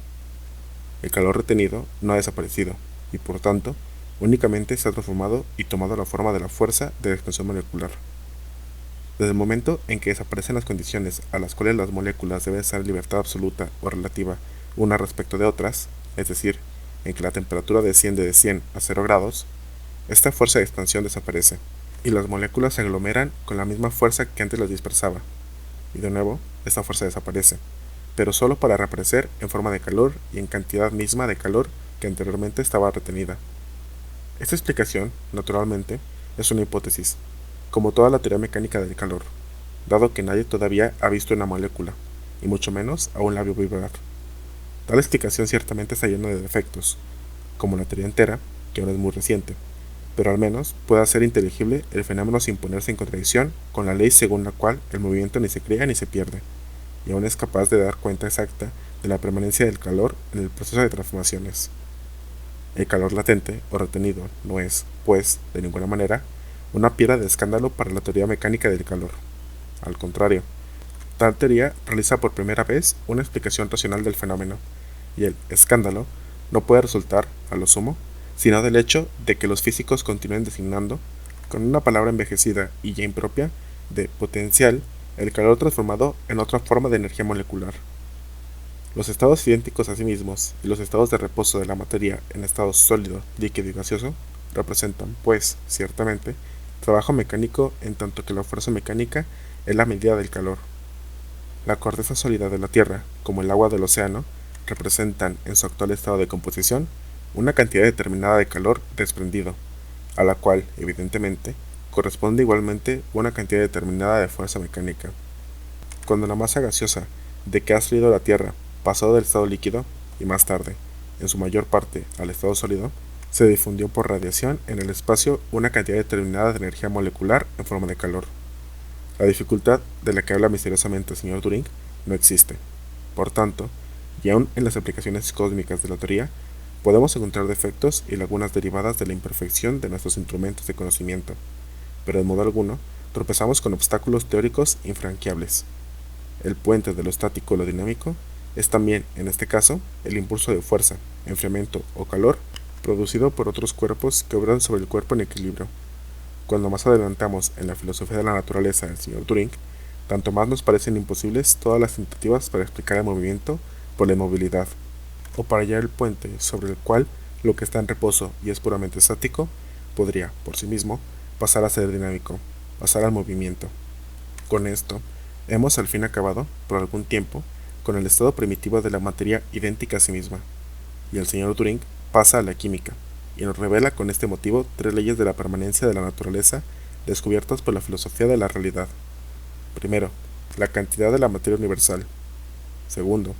El calor retenido no ha desaparecido, y por tanto, únicamente se ha transformado y tomado la forma de la fuerza de expansión molecular. Desde el momento en que desaparecen las condiciones a las cuales las moléculas deben estar en libertad absoluta o relativa unas respecto de otras, es decir, en que la temperatura desciende de 100 a 0 grados, esta fuerza de expansión desaparece, y las moléculas se aglomeran con la misma fuerza que antes las dispersaba. Y de nuevo, esta fuerza desaparece, pero solo para reaparecer en forma de calor y en cantidad misma de calor que anteriormente estaba retenida. Esta explicación, naturalmente, es una hipótesis, como toda la teoría mecánica del calor, dado que nadie todavía ha visto una molécula, y mucho menos aún la vio vibrar. Tal explicación ciertamente está llena de defectos, como la teoría entera, que aún es muy reciente, pero al menos puede hacer inteligible el fenómeno sin ponerse en contradicción con la ley según la cual el movimiento ni se crea ni se pierde, y aún es capaz de dar cuenta exacta de la permanencia del calor en el proceso de transformaciones. El calor latente o retenido no es, pues, de ninguna manera, una piedra de escándalo para la teoría mecánica del calor. Al contrario, tal teoría realiza por primera vez una explicación racional del fenómeno, y el escándalo no puede resultar, a lo sumo, sino del hecho de que los físicos continúen designando, con una palabra envejecida y ya impropia, de potencial, el calor transformado en otra forma de energía molecular. Los estados idénticos a sí mismos y los estados de reposo de la materia en estados sólido, líquido y gaseoso representan, pues, ciertamente, trabajo mecánico en tanto que la fuerza mecánica es la medida del calor. La corteza sólida de la Tierra, como el agua del océano, representan, en su actual estado de composición, una cantidad determinada de calor desprendido, a la cual, evidentemente, corresponde igualmente una cantidad determinada de fuerza mecánica. Cuando la masa gaseosa de que ha salido la Tierra pasó del estado líquido, y más tarde, en su mayor parte, al estado sólido, se difundió por radiación en el espacio una cantidad determinada de energía molecular en forma de calor. La dificultad de la que habla misteriosamente el señor Turing no existe. Por tanto, y aun en las aplicaciones cósmicas de la teoría, podemos encontrar defectos y lagunas derivadas de la imperfección de nuestros instrumentos de conocimiento, pero de modo alguno tropezamos con obstáculos teóricos infranqueables. El puente de lo estático a lo dinámico es también, en este caso, el impulso de fuerza, enfriamiento o calor producido por otros cuerpos que obran sobre el cuerpo en equilibrio. Cuando más adelantamos en la filosofía de la naturaleza del señor Turing, tanto más nos parecen imposibles todas las tentativas para explicar el movimiento por la inmovilidad, o para hallar el puente sobre el cual lo que está en reposo y es puramente estático podría, por sí mismo, pasar a ser dinámico, pasar al movimiento. Con esto, hemos al fin acabado, por algún tiempo, con el estado primitivo de la materia idéntica a sí misma, y el señor Turing pasa a la química, y nos revela con este motivo 3 leyes de la permanencia de la naturaleza descubiertas por la filosofía de la realidad. Primero, la cantidad de la materia universal. Segundo,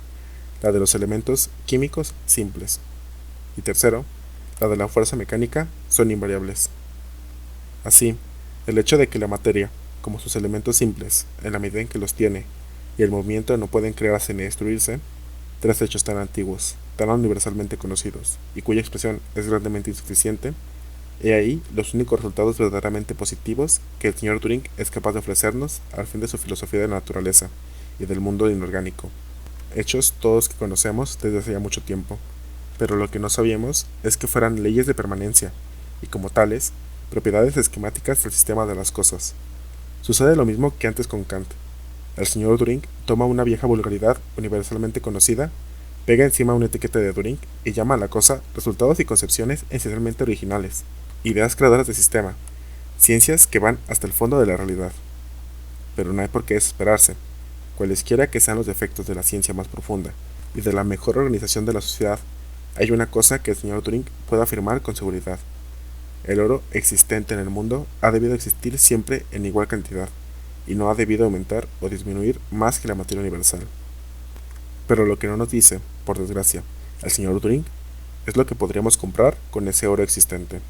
la de los elementos químicos simples. Y tercero, la de la fuerza mecánica, son invariables. Así, el hecho de que la materia, como sus elementos simples, en la medida en que los tiene, y el movimiento no pueden crearse ni destruirse, tres hechos tan antiguos, tan universalmente conocidos, y cuya expresión es grandemente insuficiente, he ahí los únicos resultados verdaderamente positivos que el señor Turing es capaz de ofrecernos al fin de su filosofía de la naturaleza y del mundo inorgánico, hechos todos que conocemos desde hace ya mucho tiempo, pero lo que no sabíamos es que fueran leyes de permanencia, y como tales, propiedades esquemáticas del sistema de las cosas. Sucede lo mismo que antes con Kant. El señor Turing toma una vieja vulgaridad universalmente conocida, pega encima una etiqueta de Turing y llama a la cosa resultados y concepciones esencialmente originales, ideas creadoras del sistema, ciencias que van hasta el fondo de la realidad. Pero no hay por qué desesperarse. Cualesquiera que sean los defectos de la ciencia más profunda y de la mejor organización de la sociedad, hay una cosa que el señor Turing puede afirmar con seguridad. El oro existente en el mundo ha debido existir siempre en igual cantidad, y no ha debido aumentar o disminuir más que la materia universal. Pero lo que no nos dice, por desgracia, el señor Turing, es lo que podríamos comprar con ese oro existente.